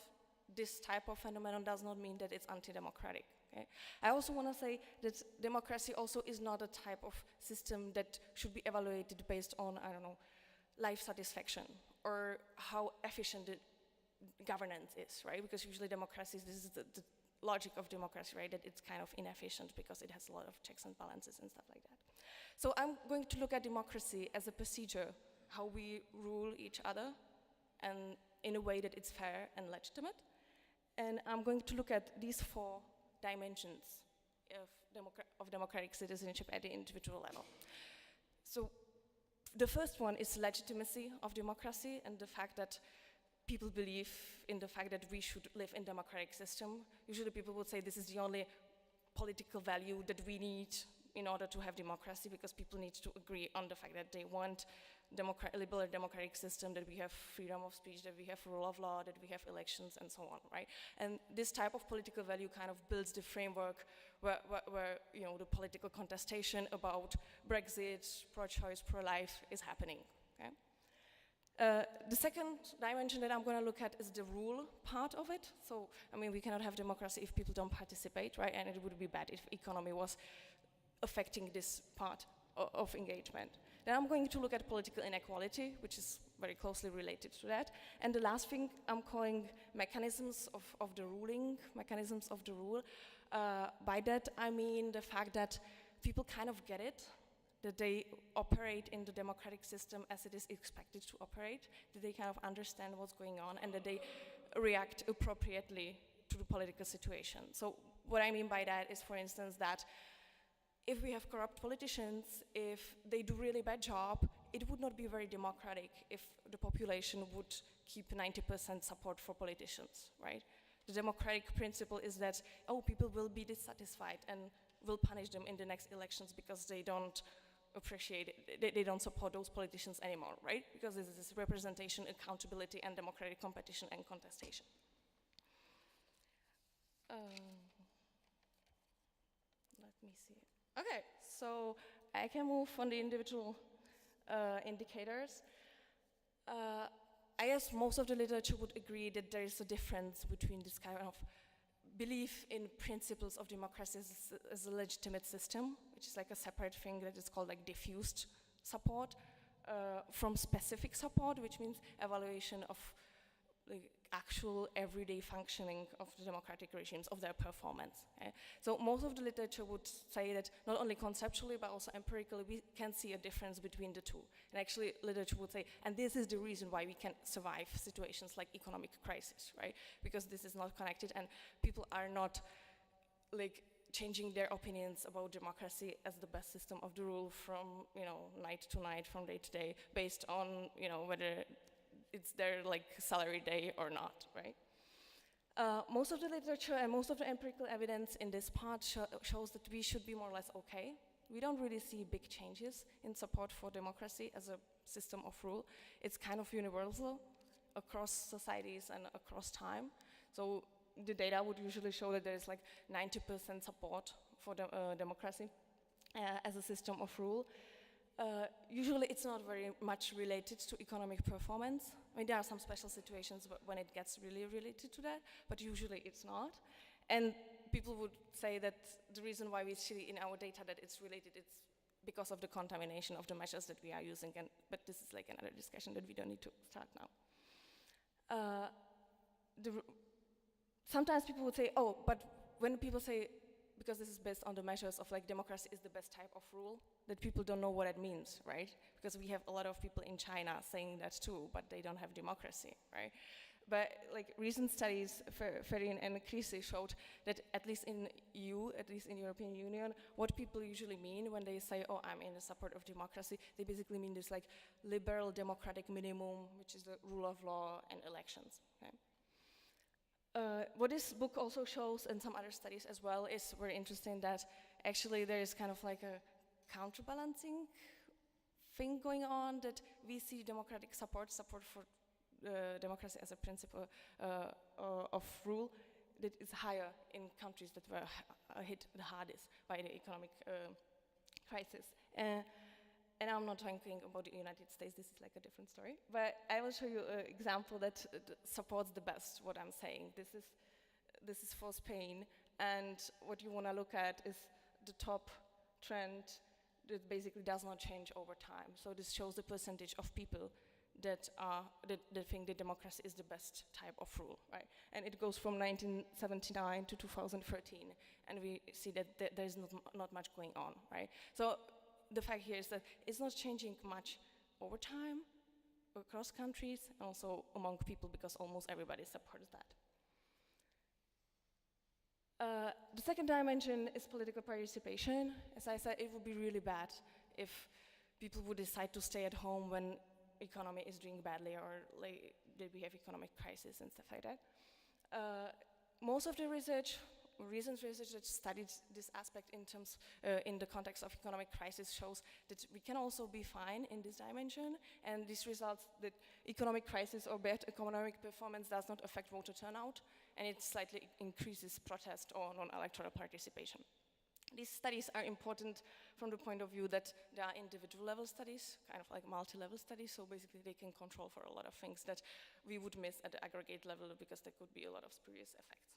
[SPEAKER 6] this type of phenomenon does not mean that it's anti-democratic, okay? I also want to say that democracy also is not a type of system that should be evaluated based on, I don't know, life satisfaction or how efficient the governance is, right? Because usually democracies, this is the logic of democracy, right? That it's kind of inefficient because it has a lot of checks and balances and stuff like that. So I'm going to look at democracy as a procedure, how we rule each other and in a way that it's fair and legitimate. And I'm going to look at these 4 dimensions of democratic citizenship at the individual level. So the first one is legitimacy of democracy and the fact that people believe in the fact that we should live in a democratic system. Usually people would say this is the only political value that we need in order to have democracy because people need to agree on the fact that they want a liberal democratic system, that we have freedom of speech, that we have rule of law, that we have elections and so on, right? And this type of political value kind of builds the framework where you know, the political contestation about Brexit, pro-choice, pro-life is happening, okay? The second dimension that I'm going to look at is the rule part of it. So, I mean, we cannot have democracy if people don't participate, right? And it would be bad if economy was affecting this part of engagement. Then I'm going to look at political inequality, which is very closely related to that. And the last thing I'm calling mechanisms of the ruling, mechanisms of the rule. By that, I mean the fact that people kind of get it, that they operate in the democratic system as it is expected to operate, that they kind of understand what's going on, and that they react appropriately to the political situation. So what I mean by that is, for instance, that if we have corrupt politicians, if they do really bad job, it would not be very democratic if the population would keep 90% support for politicians, right? The democratic principle is that, oh, people will be dissatisfied and will punish them in the next elections because they don't appreciate it, they don't support those politicians anymore, right? Because this is representation, accountability, and democratic competition and contestation. Let me see. Okay, so I can move on the individual indicators. I guess most of the literature would agree that there is a difference between this kind of belief in principles of democracy as a legitimate system, which is like a separate thing that is called like diffused support, from specific support, which means evaluation of like actual everyday functioning of the democratic regimes, of their performance. Okay? So most of the literature would say that not only conceptually but also empirically we can see a difference between the two. And actually literature would say, and this is the reason why we can survive situations like economic crisis, right? Because this is not connected and people are not like changing their opinions about democracy as the best system of the rule from, you know, night to night, from day to day, based on, you know, whether it's their like salary day or not, right? Most of the literature and most of the empirical evidence in this part shows that we should be more or less okay. We don't really see big changes in support for democracy as a system of rule. It's kind of universal across societies and across time. So the data would usually show that there's like 90% support for democracy as a system of rule. Usually it's not very much related to economic performance. I mean, there are some special situations when it gets really related to that, but usually it's not. And people would say that the reason why we see in our data that it's related, it's because of the contamination of the measures that we are using, but this is like another discussion that we don't need to start now. sometimes people would say, oh, but when people say, because this is based on the measures of like democracy is the best type of rule, that people don't know what it means, right? Because we have a lot of people in China saying that too, but they don't have democracy, right? But like recent studies, Ferrin and Krisi showed that at least in EU, at least in European Union, what people usually mean when they say, oh, I'm in the support of democracy, they basically mean this like liberal democratic minimum, which is the rule of law and elections, okay? What this book also shows, and some other studies as well, is very interesting that actually there is kind of like a counterbalancing thing going on, that we see democratic support for democracy as a principle of rule that is higher in countries that were hit the hardest by the economic crisis. And I'm not talking about the United States, this is like a different story. But I will show you an example that supports the best what I'm saying. This is for Spain, and what you want to look at is the top trend that basically does not change over time. So this shows the percentage of people that think that democracy is the best type of rule, right? And it goes from 1979 to 2013, and we see that there's not much going on, right? So the fact here is that it's not changing much over time across countries and also among people, because almost everybody supports that. The second dimension is political participation. As I said, it would be really bad if people would decide to stay at home when economy is doing badly, or like that we have economic crisis and stuff like that. Most of the recent research that studied this aspect in the context of economic crisis shows that we can also be fine in this dimension, and this results that economic crisis or bad economic performance does not affect voter turnout, and it slightly increases protest or non-electoral participation. These studies are important from the point of view that they are individual level studies, kind of like multi-level studies, so basically they can control for a lot of things that we would miss at the aggregate level, because there could be a lot of spurious effects.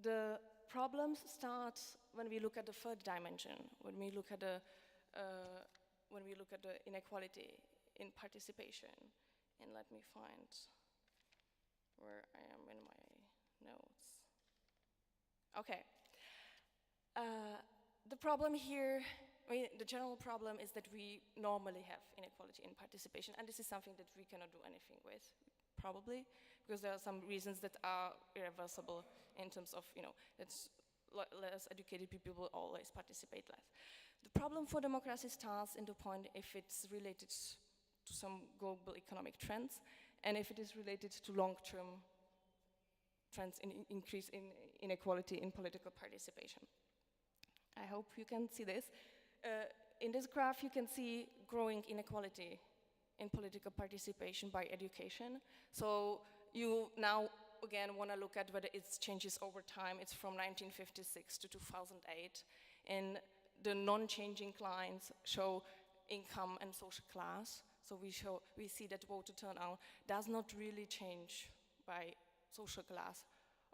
[SPEAKER 6] The problems start when we look at the third dimension, when we look at the inequality in participation. And let me find where I am in my notes. Okay. The problem here, the general problem is that we normally have inequality in participation, and this is something that we cannot do anything with, probably, because there are some reasons that are irreversible in terms of, that less educated people will always participate less. The problem for democracy starts in the point if it's related to some global economic trends, and if it is related to long-term trends in increase in inequality in political participation. I hope you can see this. In this graph, you can see growing inequality in political participation by education. So you now, again, want to look at whether it changes over time. It's from 1956 to 2008. And the non-changing lines show income and social class. So we see that voter turnout does not really change by social class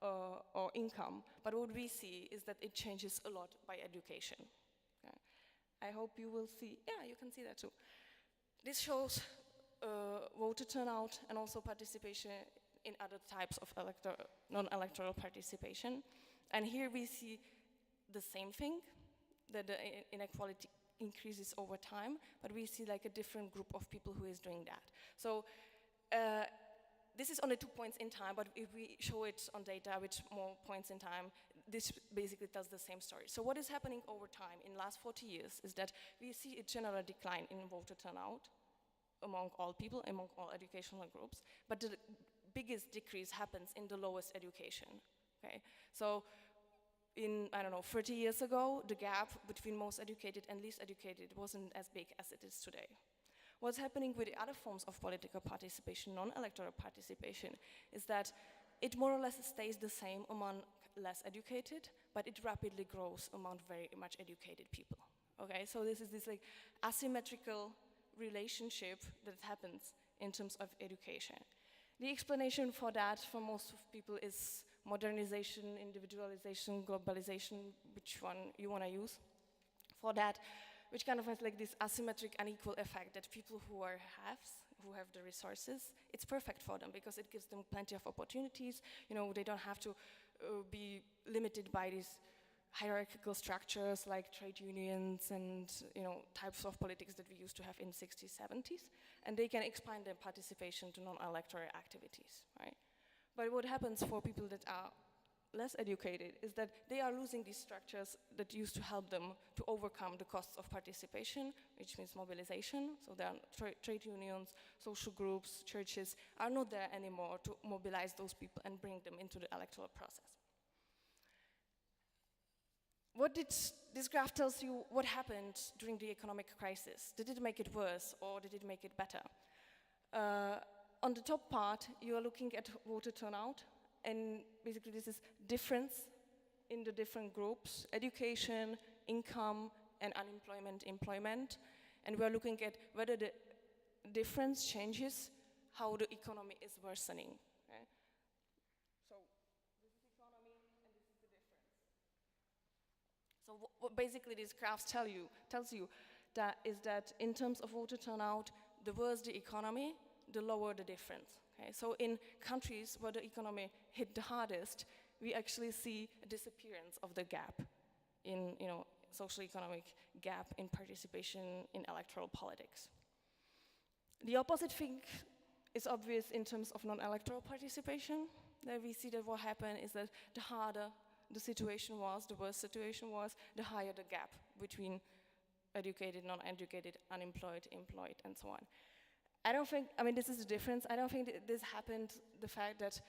[SPEAKER 6] or income, but what we see is that it changes a lot by education. Okay. I hope you will see, yeah, you can see that too. This shows voter turnout and also participation in other types of non-electoral participation. And here we see the same thing, that the inequality increases over time, but we see like a different group of people who is doing that. So this is only 2 points in time, but if we show it on data with more points in time, this basically tells the same story. So what is happening over time in the last 40 years is that we see a general decline in voter turnout among all people, among all educational groups, but the biggest decrease happens in the lowest education, okay? So in, 30 years ago, the gap between most educated and least educated wasn't as big as it is today. What's happening with the other forms of political participation, non-electoral participation, is that it more or less stays the same among less educated, but it rapidly grows among very much educated people. Okay, so this is this like asymmetrical relationship that happens in terms of education. The explanation for that for most of people is modernization, individualization, globalization, which one you want to use. For that, which kind of has like this asymmetric unequal effect that people who are haves, who have the resources, it's perfect for them because it gives them plenty of opportunities. You know, they don't have to be limited by these hierarchical structures like trade unions and, you know, types of politics that we used to have in 60s, 70s, and they can expand their participation to non-electoral activities, right? But what happens for people that are less educated is that they are losing these structures that used to help them to overcome the costs of participation, which means mobilization. So there are trade unions, social groups, churches are not there anymore to mobilize those people and bring them into the electoral process. What did this graph tells you what happened during the economic crisis? Did it make it worse or did it make it better? On the top part, you are looking at voter turnout, and basically this is difference in the different groups, education, income, and unemployment, employment. And we are looking at whether the difference changes how the economy is worsening. Okay? So this is economy and this is the difference. So what basically these graphs tells you that is that in terms of voter turnout, the worse the economy, the lower the difference. Okay? So in countries where the economy hit the hardest, we actually see a disappearance of the gap in, you know, social economic gap in participation in electoral politics. The opposite thing is obvious in terms of non-electoral participation. There we see that what happened is that the harder the situation was, the worse situation was, the higher the gap between educated, non-educated, unemployed, employed, and so on. I don't think, I mean, this is the difference. I don't think this happened, the fact that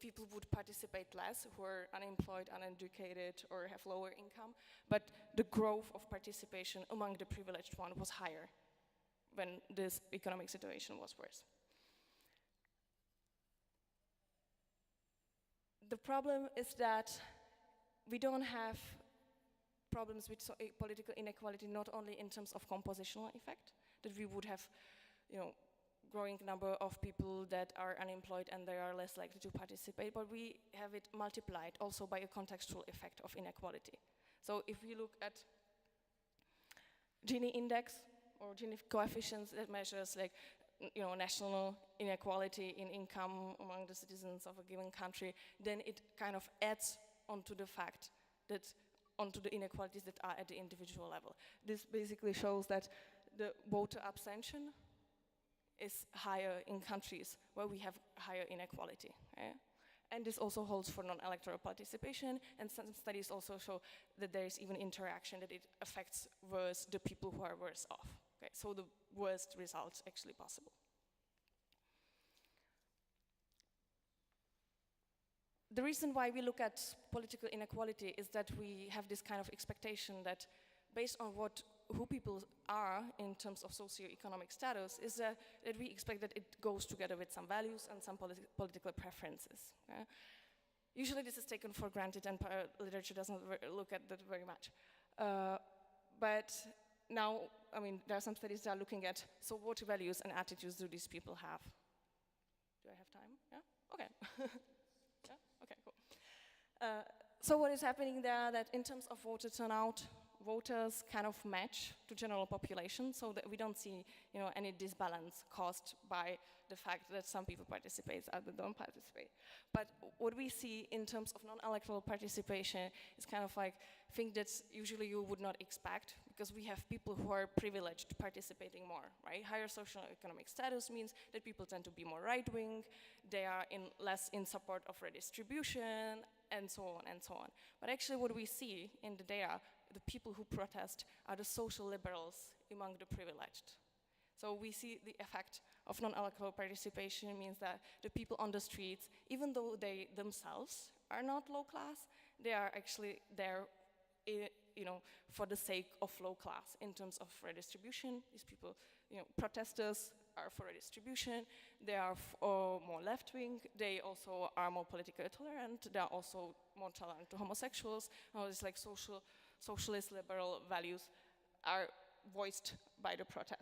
[SPEAKER 6] people would participate less who are unemployed, uneducated, or have lower income, but the growth of participation among the privileged one was higher when this economic situation was worse. The problem is that we don't have problems with political inequality not only in terms of compositional effect, that we would have, you know, growing number of people that are unemployed and they are less likely to participate, but we have it multiplied also by a contextual effect of inequality. So if we look at Gini index or Gini coefficients that measures like, you know, national inequality in income among the citizens of a given country, then it kind of adds onto the fact that onto the inequalities that are at the individual level. This basically shows that the voter abstention is higher in countries where we have higher inequality. Okay? And this also holds for non-electoral participation, and some studies also show that there is even interaction, that it affects worse the people who are worse off. Okay? So the worst results actually possible. The reason why we look at political inequality is that we have this kind of expectation that based on who people are in terms of socio-economic status is that we expect that it goes together with some values and some political preferences. Okay? Usually this is taken for granted and literature doesn't look at that very much. But now, I mean, there are some studies that are looking at, so what values and attitudes do these people have? Do I have time? Yeah? Okay. Yeah? Okay, cool. So what is happening there, that in terms of voter turnout, voters kind of match to general population, so that we don't see, you know, any disbalance caused by the fact that some people participate, others don't participate. But what we see in terms of non-electoral participation is kind of like thing that usually you would not expect, because we have people who are privileged participating more, right? Higher socio-economic status means that people tend to be more right-wing, they are less in support of redistribution, and so on and so on. But actually what we see in the data, the people who protest are the social liberals among the privileged. So we see the effect of non-electoral participation means that the people on the streets, even though they themselves are not low class, they are actually there, you know, for the sake of low class in terms of redistribution. These people, you know, protesters are for redistribution, they are more left-wing, they also are more politically tolerant, they are also more tolerant to homosexuals. All these like socialist liberal values are voiced by the protest.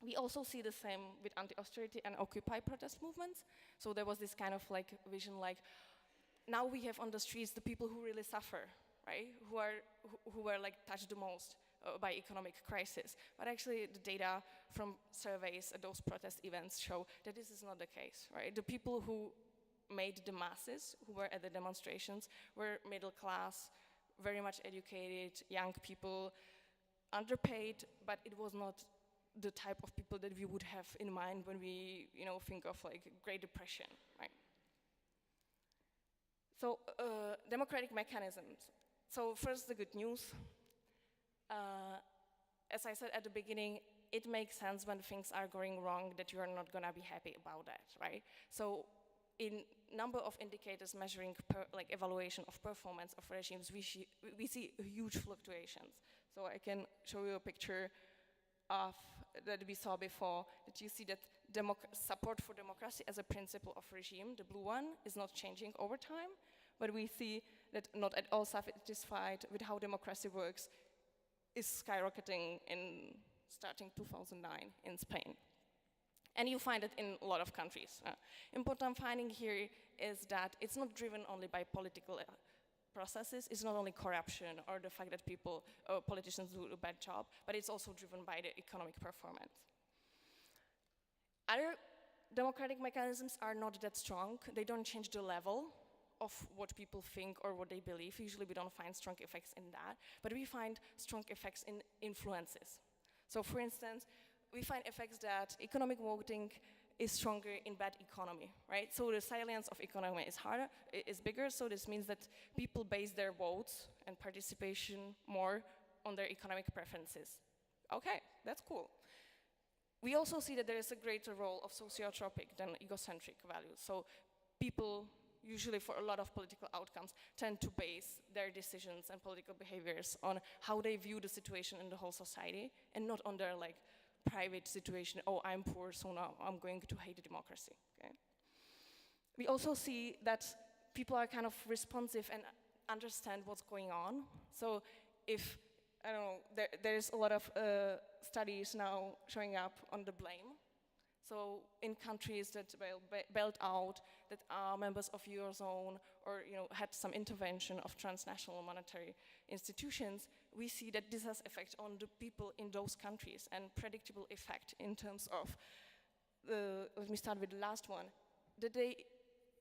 [SPEAKER 6] We also see the same with anti-austerity and Occupy protest movements. So there was this kind of like vision like, now we have on the streets the people who really suffer, right? Who were like touched the most by economic crisis. But actually, the data from surveys at those protest events show that this is not the case, right? The people who made the masses, who were at the demonstrations, were middle class, very much educated, young people, underpaid, but it was not the type of people that we would have in mind when we, think of like Great Depression, right? So, democratic mechanisms. So first, the good news. As I said at the beginning, it makes sense when things are going wrong that you are not gonna be happy about that, right? So, in number of indicators measuring evaluation of performance of regimes, we see huge fluctuations. So I can show you a picture of that we saw before, that you see that support for democracy as a principle of regime, the blue one, is not changing over time, but we see that not at all satisfied with how democracy works is skyrocketing in starting 2009 in Spain. And you find it in a lot of countries. Important finding here is that it's not driven only by political processes, it's not only corruption or the fact that politicians do a bad job, but it's also driven by the economic performance. Other democratic mechanisms are not that strong. They don't change the level of what people think or what they believe. Usually we don't find strong effects in that, but we find strong effects in influences. So for instance, we find effects that economic voting is stronger in bad economy, right? So the salience of economy is bigger, so this means that people base their votes and participation more on their economic preferences. Okay, that's cool. We also see that there is a greater role of sociotropic than egocentric values. So people, usually for a lot of political outcomes, tend to base their decisions and political behaviors on how they view the situation in the whole society and not on their private situation. Oh, I'm poor, so now I'm going to hate democracy. Okay? We also see that people are kind of responsive and understand what's going on. So if, I don't know, there's a lot of studies now showing up on the blame. So in countries that bailed out, that are members of Eurozone, or had some intervention of transnational monetary institutions, we see that this has effect on the people in those countries and predictable effect in terms of, let me start with the last one, that they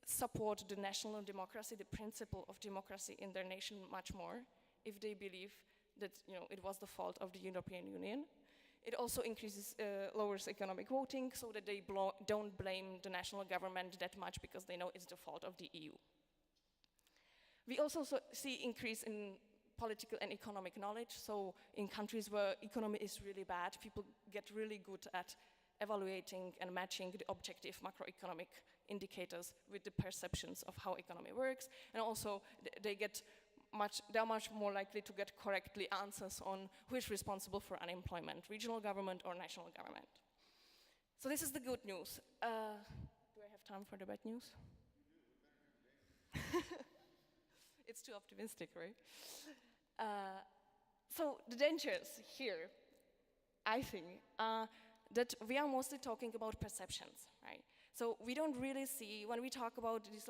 [SPEAKER 6] support the national democracy, the principle of democracy in their nation much more if they believe that it was the fault of the European Union. It also lowers economic voting so that they don't blame the national government that much because they know it's the fault of the EU. We also see increase in political and economic knowledge. So in countries where economy is really bad, people get really good at evaluating and matching the objective macroeconomic indicators with the perceptions of how economy works. And also they're much more likely to get correctly answers on who is responsible for unemployment, regional government or national government. So this is the good news. Do I have time for the bad news? It's too optimistic, right? So the dangers here, I think, that we are mostly talking about perceptions, right? So we don't really see, when we talk about these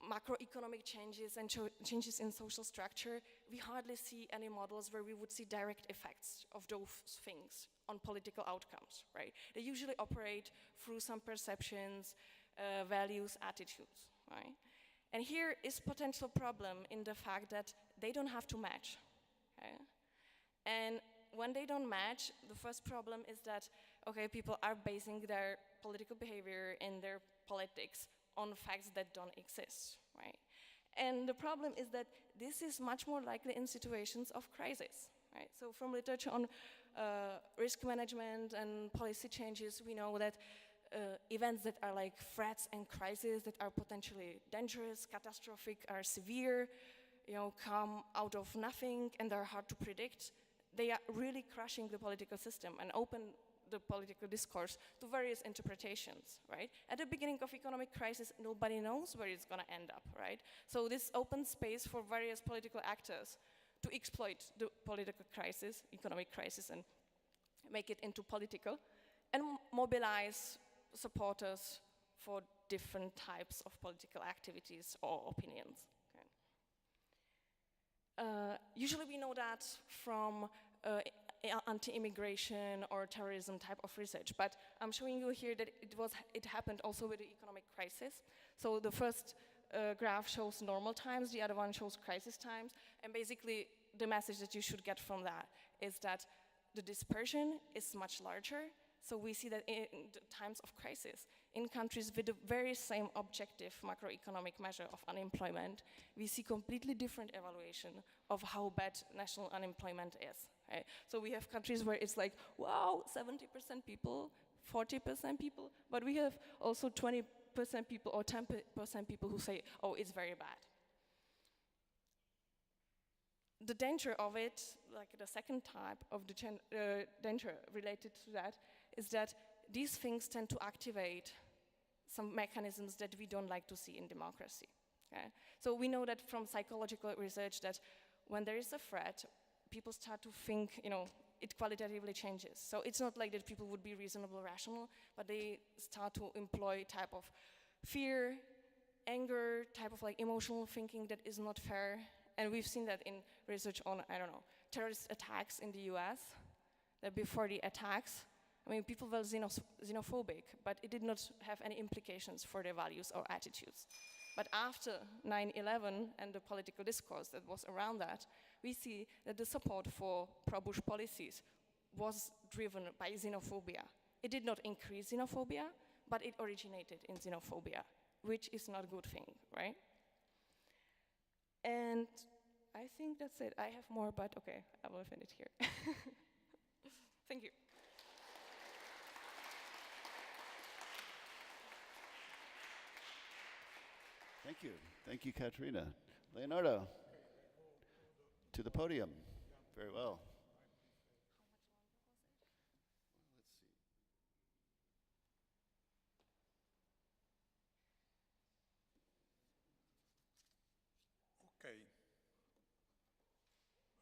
[SPEAKER 6] macroeconomic changes and changes in social structure, we hardly see any models where we would see direct effects of those things on political outcomes, right? They usually operate through some perceptions, values, attitudes, right? And here is potential problem in the fact that they don't have to match, okay? And when they don't match, the first problem is that, okay, people are basing their political behavior and their politics on facts that don't exist, right? And the problem is that this is much more likely in situations of crisis, right? So from literature on risk management and policy changes, we know that events that are like threats and crises that are potentially dangerous, catastrophic, are severe, come out of nothing and are hard to predict, they are really crushing the political system and open the political discourse to various interpretations, right? At the beginning of economic crisis, nobody knows where it's gonna end up, right? So this opens space for various political actors to exploit the political crisis, economic crisis, and make it into political, and mobilize supporters for different types of political activities or opinions. Okay. Usually we know that from anti-immigration or terrorism type of research. But I'm showing you here that it happened also with the economic crisis. So the first graph shows normal times, the other one shows crisis times, and basically the message that you should get from that is that the dispersion is much larger. So we see that in the times of crisis, in countries with the very same objective macroeconomic measure of unemployment, we see completely different evaluation of how bad national unemployment is. Right? So we have countries where it's like, wow, 70% people, 40% people, but we have also 20% people or 10% people who say, oh, it's very bad. The danger of it, like the second type of the danger related to that, is that these things tend to activate some mechanisms that we don't like to see in democracy. Okay? So we know that from psychological research that when there is a threat, people start to think, it qualitatively changes. So it's not like that people would be reasonable, rational, but they start to employ type of fear, anger, type of like emotional thinking that is not fair. And we've seen that in research on, terrorist attacks in the US, that before the attacks, people were xenophobic, but it did not have any implications for their values or attitudes. But after 9/11 and the political discourse that was around that, we see that the support for pro-Bush policies was driven by xenophobia. It did not increase xenophobia, but it originated in xenophobia, which is not a good thing, right? And I think that's it. I have more, but okay, I will finish here. Thank you.
[SPEAKER 4] Thank you. Thank you, Katerina. Leonardo, to the podium. Very well.
[SPEAKER 7] Okay.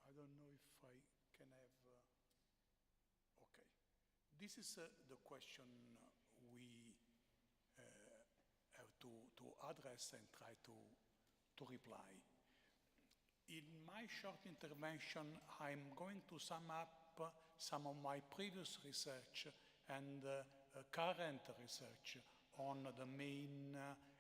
[SPEAKER 7] I don't know if I can have. Okay. This is the question we have to address and try to reply. In my short intervention, I'm going to sum up some of my previous research and current research on the main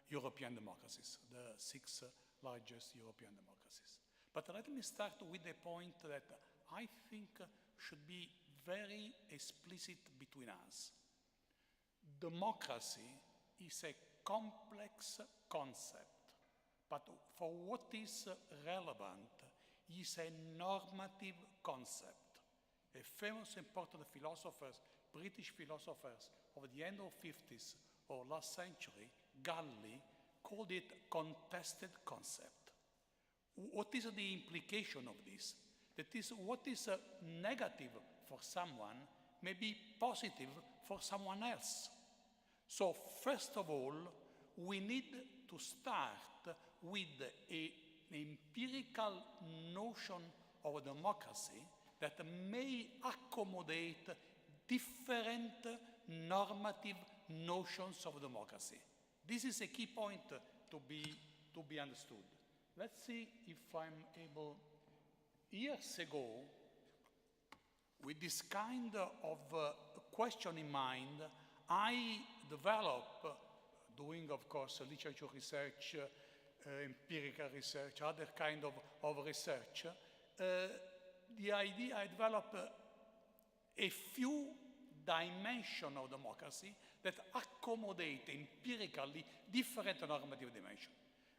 [SPEAKER 7] European democracies, the 6 largest European democracies. But let me start with a point that I think should be very explicit between us. Democracy is a complex concept, but for what is relevant is a normative concept. A famous important philosophers, British philosophers of the end of 50s or last century, Galli, called it contested concept. What is the implication of this? That is, what is negative for someone may be positive for someone else. So first of all, we need to start with an empirical notion of democracy that may accommodate different normative notions of democracy. This is a key point to be understood. Let's see if I'm able. Years ago, with this kind of question in mind, I developed, doing of course literature research, empirical research, other kind of research, the idea I developed a few dimensions of democracy that accommodate empirically different normative dimensions.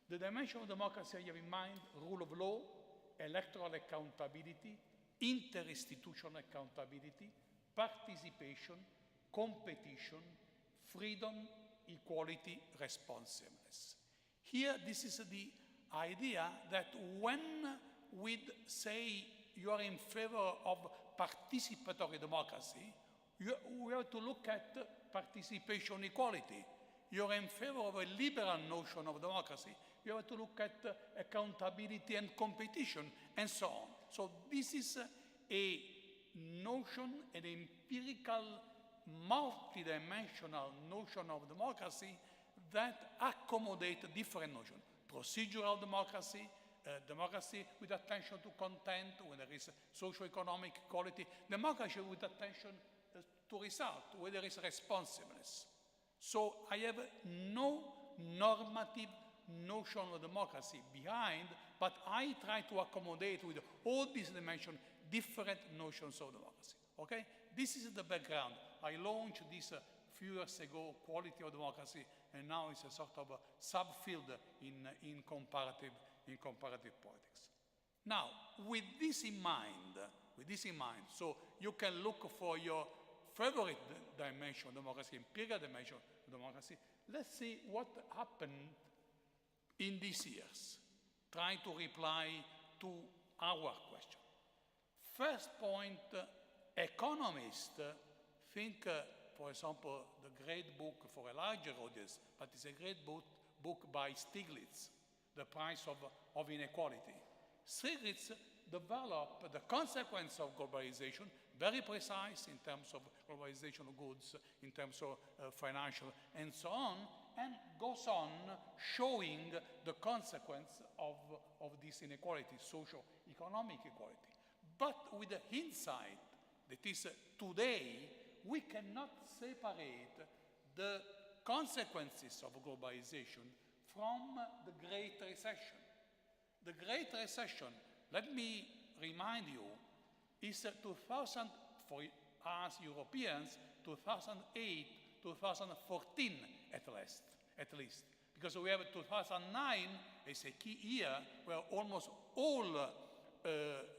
[SPEAKER 7] The dimension of democracy I have in mind: rule of law, electoral accountability, interinstitutional accountability, participation, competition, freedom, equality, responsiveness. Here, this is the idea that when we say you are in favor of participatory democracy, we have to look at participation equality. You're in favor of a liberal notion of democracy, you have to look at accountability and competition, and so on. So this is a notion, an empirical, multidimensional notion of democracy that accommodate different notions. Procedural democracy, democracy with attention to content, when there is socio-economic equality, democracy with attention to result, where there is responsiveness. So I have no normative notion of democracy behind, but I try to accommodate with all these dimensions different notions of democracy. Okay? This is the background. I launched this few years ago, quality of democracy, and now it's a sort of a subfield in comparative politics. Now, with this in mind, so you can look for your favorite dimension of democracy, empirical dimension of democracy. Let's see what happened in these years. Try to reply to our question. First point, economists think, for example, the great book for a larger audience, but it's a great book by Stiglitz, The Price of Inequality. Stiglitz developed the consequence of globalization, very precise in terms of globalization of goods, in terms of financial, and so on, and goes on showing the consequence of this inequality, socio-economic equality. But with the hindsight, that is today, we cannot separate the consequences of globalization from the Great Recession. The Great Recession, let me remind you, is 2000, for us Europeans, 2008, 2014 at least. Because we have 2009 as a key year where almost all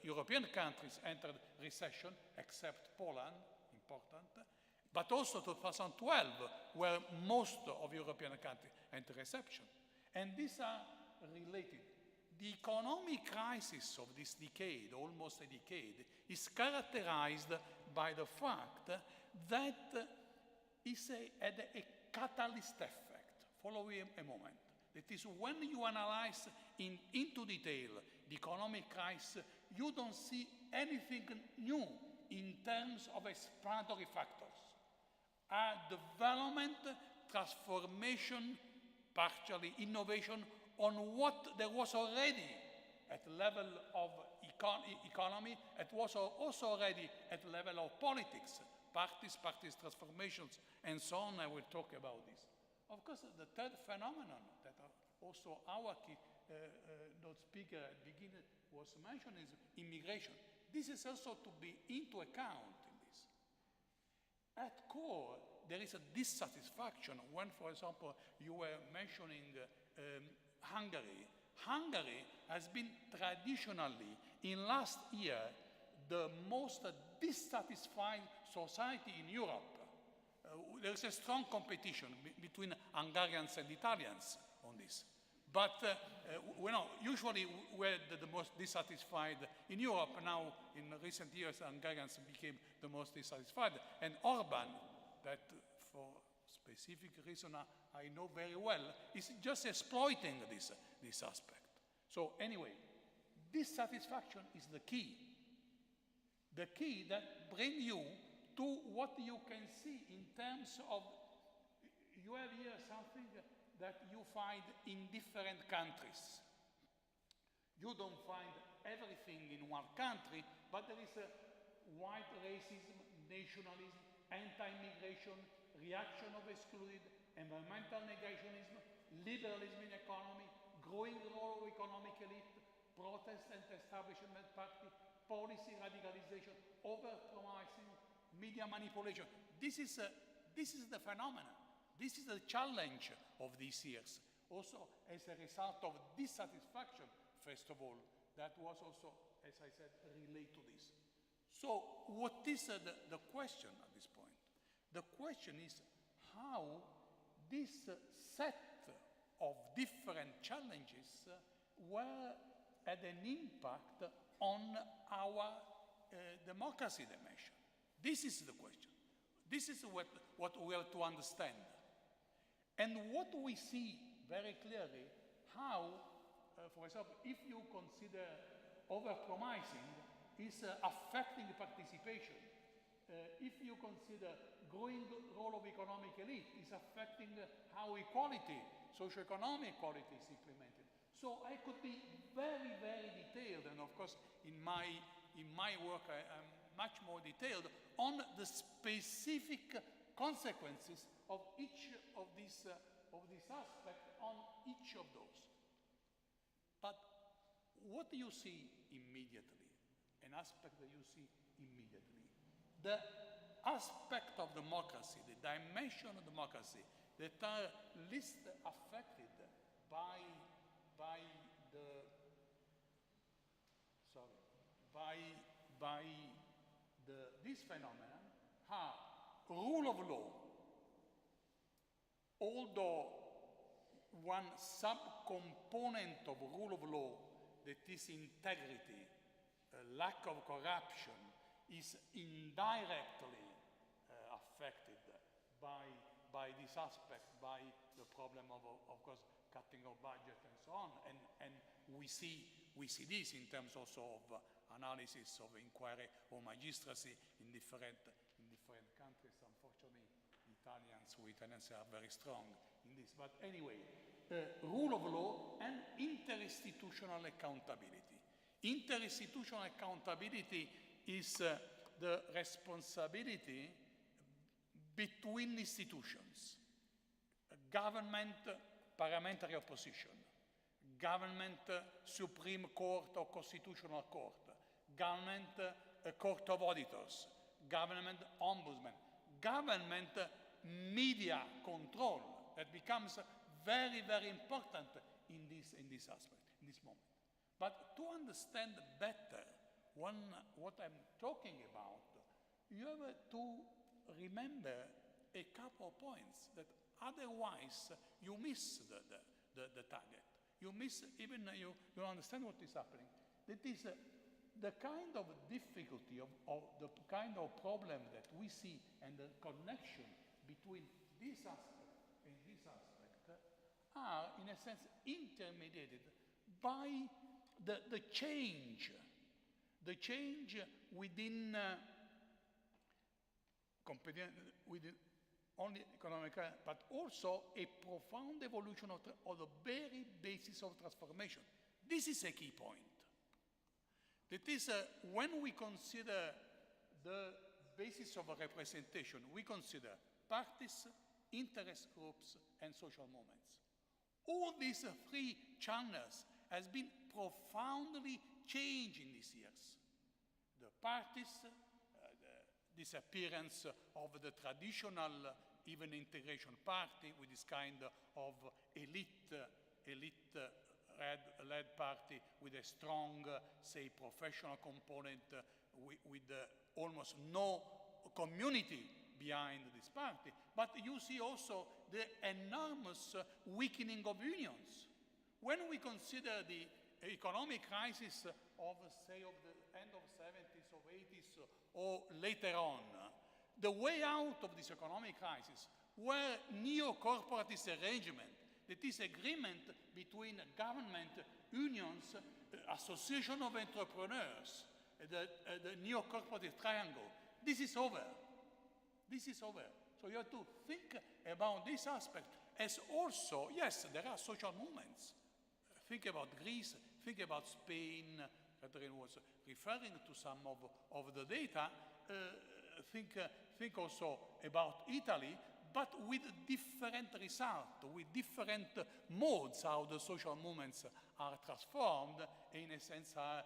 [SPEAKER 7] European countries entered recession, except Poland, important, but also 2012, where most of European countries entered recession. And these are related. The economic crisis of this decade, almost a decade, is characterized by the fact that it had a catalyst effect. Follow me a moment. That is, when you analyze into detail the economic crisis, you don't see anything new in terms of explanatory factors. Development, transformation, partially innovation on what there was already at the level of economy, it was also already at the level of politics, parties transformations, and so on. I will talk about this. Of course, the third phenomenon that also our keynote speaker at the beginning was mentioning is immigration. This is also to be into account in this. At core, there is a dissatisfaction when, for example, you were mentioning Hungary. Hungary has been traditionally, in last year, the most dissatisfied society in Europe. There is a strong competition between Hungarians and Italians on this. But usually we're the most dissatisfied in Europe. Now, in recent years, Hungarians became the most dissatisfied. And Orban, that for specific reason I know very well, is just exploiting this aspect. So anyway, dissatisfaction is the key. The key that brings you to what you can see in terms of, you have here something that you find in different countries. You don't find everything in one country, but there is a white racism, nationalism, anti-immigration, reaction of excluded, environmental negationism, liberalism in economy, growing role of economic elite, protest and establishment party, policy radicalization, over-promising, media manipulation. This is the phenomenon. This is the challenge of these years. Also, as a result of dissatisfaction, first of all, that was also, as I said, related to this. So, what is the question at this point? The question is how this set of different challenges had an impact on our democracy dimension. This is the question. This is what we have to understand. And what we see very clearly, how, for example, if you consider over-promising is affecting participation. If you consider growing role of economic elite is affecting how equality, socio-economic equality is implemented. So I could be very, very detailed, and of course, in my work, I'm much more detailed on the specific consequences of each of these aspects on each of those. But what do you see immediately? An aspect that you see immediately. The aspect of democracy, the dimension of democracy that are least affected by this phenomenon are rule of law, although one subcomponent of rule of law, that is integrity, lack of corruption, is indirectly affected by this aspect, by the problem of course, cutting of budget and so on. And we see this in terms also of analysis of inquiry or magistracy in different countries. Unfortunately, Italians are very strong in this. But anyway, rule of law and interinstitutional accountability. Interinstitutional accountability is the responsibility between institutions, government, parliamentary opposition, government, Supreme Court or Constitutional Court, government, Court of Auditors, government, ombudsman, government, media control, that becomes very, very important in this aspect, in this moment. But to understand better what I'm talking about, you have to remember a couple of points that otherwise you miss the target. You miss, even you understand what is happening. That is the kind of difficulty of the kind of problem that we see and the connection between this aspect and this aspect are, in a sense, intermediated by the change within only economic, but also a profound evolution of the very basis of transformation. This is a key point. That is, when we consider the basis of a representation, we consider parties, interest groups, and social movements. All these three channels has been profoundly changed in these years. The parties, the disappearance of the traditional even integration party with this kind of elite-led party with a strong, say, professional component with almost no community behind this party. But you see also the enormous weakening of unions. When we consider the economic crisis of, say, of the end of 70s or 80s or later on, the way out of this economic crisis were neo-corporatist arrangement, that is agreement between government, unions, association of entrepreneurs, the neo-corporative triangle. This is over. This is over. So you have to think about this aspect as also, yes, there are social movements. Think about Greece, think about Spain. Catherine was referring to some of the data. Think also about Italy, but with different results, with different modes how the social movements are transformed, in a sense are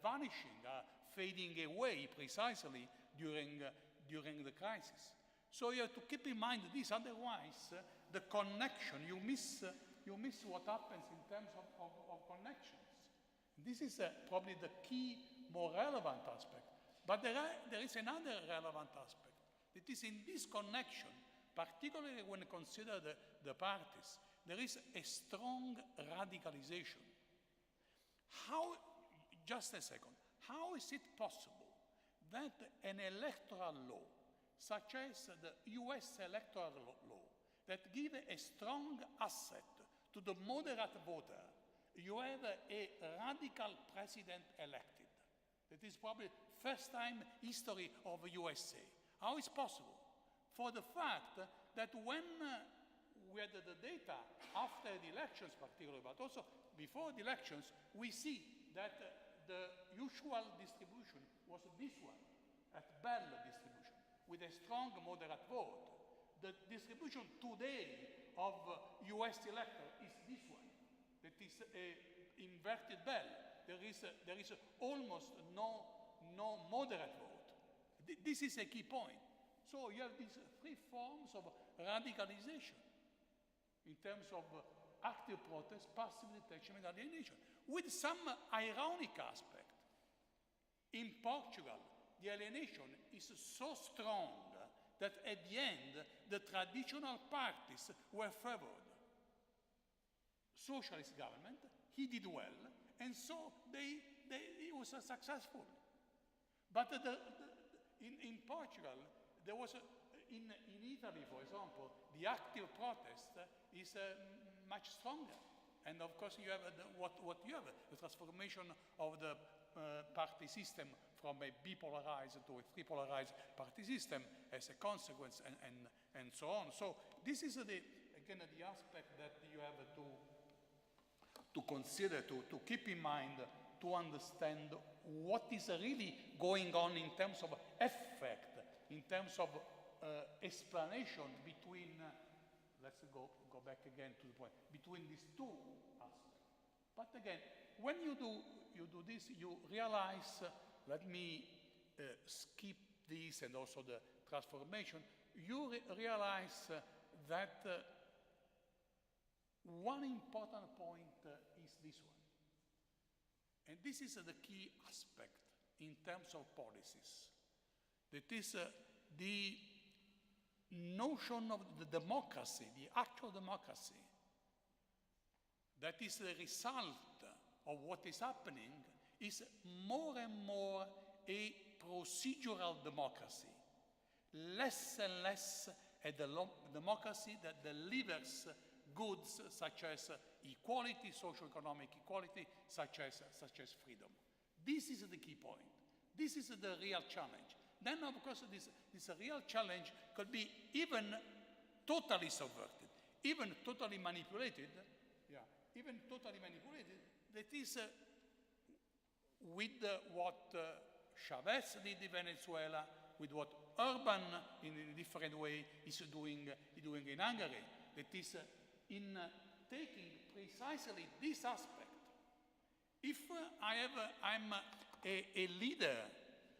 [SPEAKER 7] vanishing, are fading away precisely during the crisis. So you have to keep in mind this, otherwise the connection, you miss what happens in terms of connections. This is probably the key, more relevant aspect. But there is another relevant aspect. It is in this connection, particularly when you consider the parties, there is a strong radicalization. Just a second, how is it possible that an electoral law, such as the US electoral law, that give a strong asset to the moderate voter, you have a radical president elected? That is probably first time history of USA. How is possible? For the fact that when we had the data after the elections particularly, but also before the elections, we see that the usual distribution was this one, at Bell distribution, with a strong moderate vote. The distribution today of US elector is this one, that is a inverted Bell. There is almost no moderate vote. This is a key point. So you have these three forms of radicalization in terms of active protest, passive detection, and alienation, with some ironic aspect. In Portugal, the alienation is so strong that at the end, the traditional parties were favored. Socialist government, he did well, and so it was successful. But in Portugal, there was, in Italy, for example, the active protest is much stronger. And of course, you have what you have, the transformation of the party system from a bipolarized to a tripolarized party system as a consequence, and so on. So this is again the aspect that you have to consider, to keep in mind, to understand what is really going on in terms of effect, in terms of explanation between, let's go back again to the point, between these two aspects. But again, when you do this, you realize, let me skip this and also the transformation, you realize that one important point is this one. And this is the key aspect in terms of policies. That is the notion of the democracy, the actual democracy, that is the result of what is happening, is more and more a procedural democracy, less and less a democracy that delivers goods such as equality, socio-economic equality, such as freedom. This is the key point. This is the real challenge. Then, of course, this real challenge could be even totally subverted, even totally manipulated. Yeah, even totally manipulated. That is with what Chavez did in Venezuela, with what Orban, in a different way, is doing in Hungary. That is in taking precisely this aspect. If I'm a leader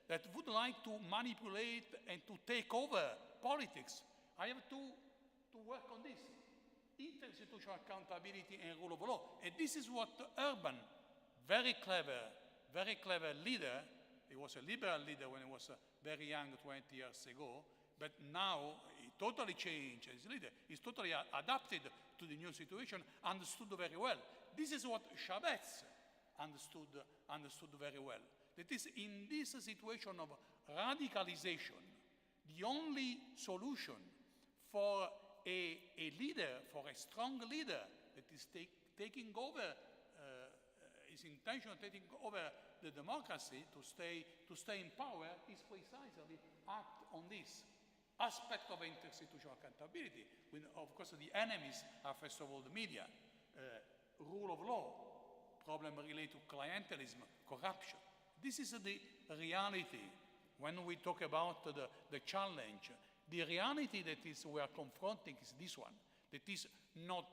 [SPEAKER 7] that would like to manipulate and to take over politics, I have to work on this. Interinstitutional accountability and rule of law. And this is what Orban, very clever leader, he was a liberal leader when he was very young 20 years ago, but now he totally changed as a leader. He's totally adapted to the new situation, understood very well. This is what Chavez understood very well. That is, in this situation of radicalization, the only solution for a leader, for a strong leader that is taking over, his intention of taking over the democracy to stay in power is precisely act on this aspect of interinstitutional accountability. When, of course, the enemies are first of all the media, rule of law, problem related to clientelism, corruption. This is the reality when we talk about the challenge. The reality that we are confronting is this one. That is not,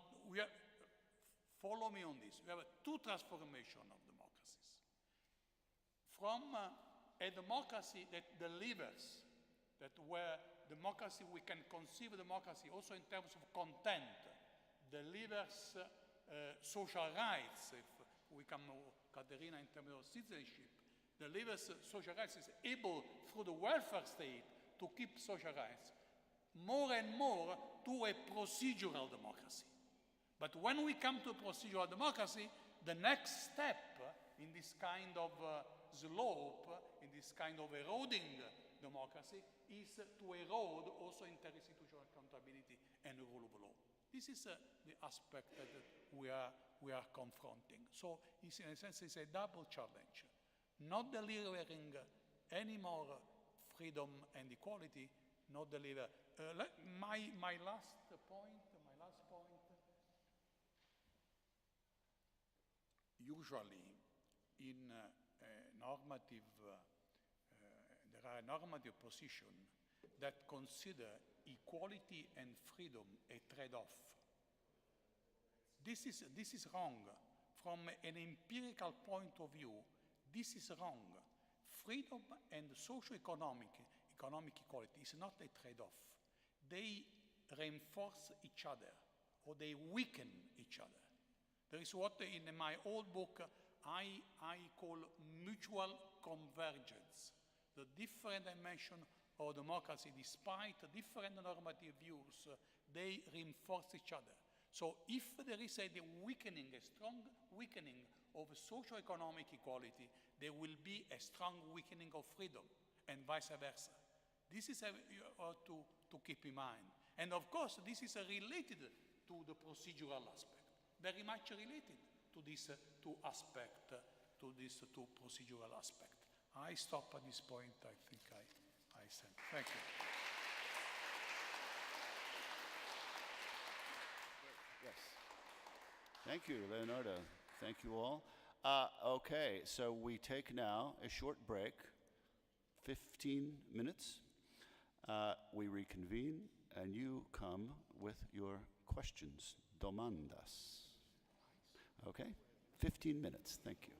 [SPEAKER 7] follow me on this. We have two transformations of democracies. From a democracy that delivers, that where democracy, we can conceive democracy also in terms of content, delivers social rights, if we come, Caterina, in terms of citizenship, delivers social rights, is able through the welfare state to keep social rights, more and more to a procedural democracy. But when we come to procedural democracy, the next step in this kind of slope, in this kind of eroding democracy, is to erode also interinstitutional accountability and rule of law. This is the aspect that we are confronting. So, in a sense, it's a double challenge. Not delivering any more freedom and equality, not deliver. My last point usually in normative, there are normative position that consider equality and freedom a trade-off. This is wrong. From an empirical point of view, this is wrong. Freedom and socio-economic equality is not a trade-off. They reinforce each other, or they weaken each other. There is what in my old book I call mutual convergence. The different dimension of democracy, despite different normative views, they reinforce each other. So if there is a weakening, a strong weakening of socio-economic equality, there will be a strong weakening of freedom, and vice versa. This is to keep in mind. And of course, this is related to the procedural aspect, very much related to this procedural aspect. I stop at this point. I think I said. Thank you.
[SPEAKER 4] Yes. Thank you, Leonardo. Thank you all. Okay, so we take now a short break, 15 minutes. We reconvene, and you come with your questions, demandas. Okay? 15 minutes. Thank you.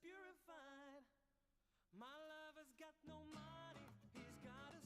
[SPEAKER 8] Purified, my love has got no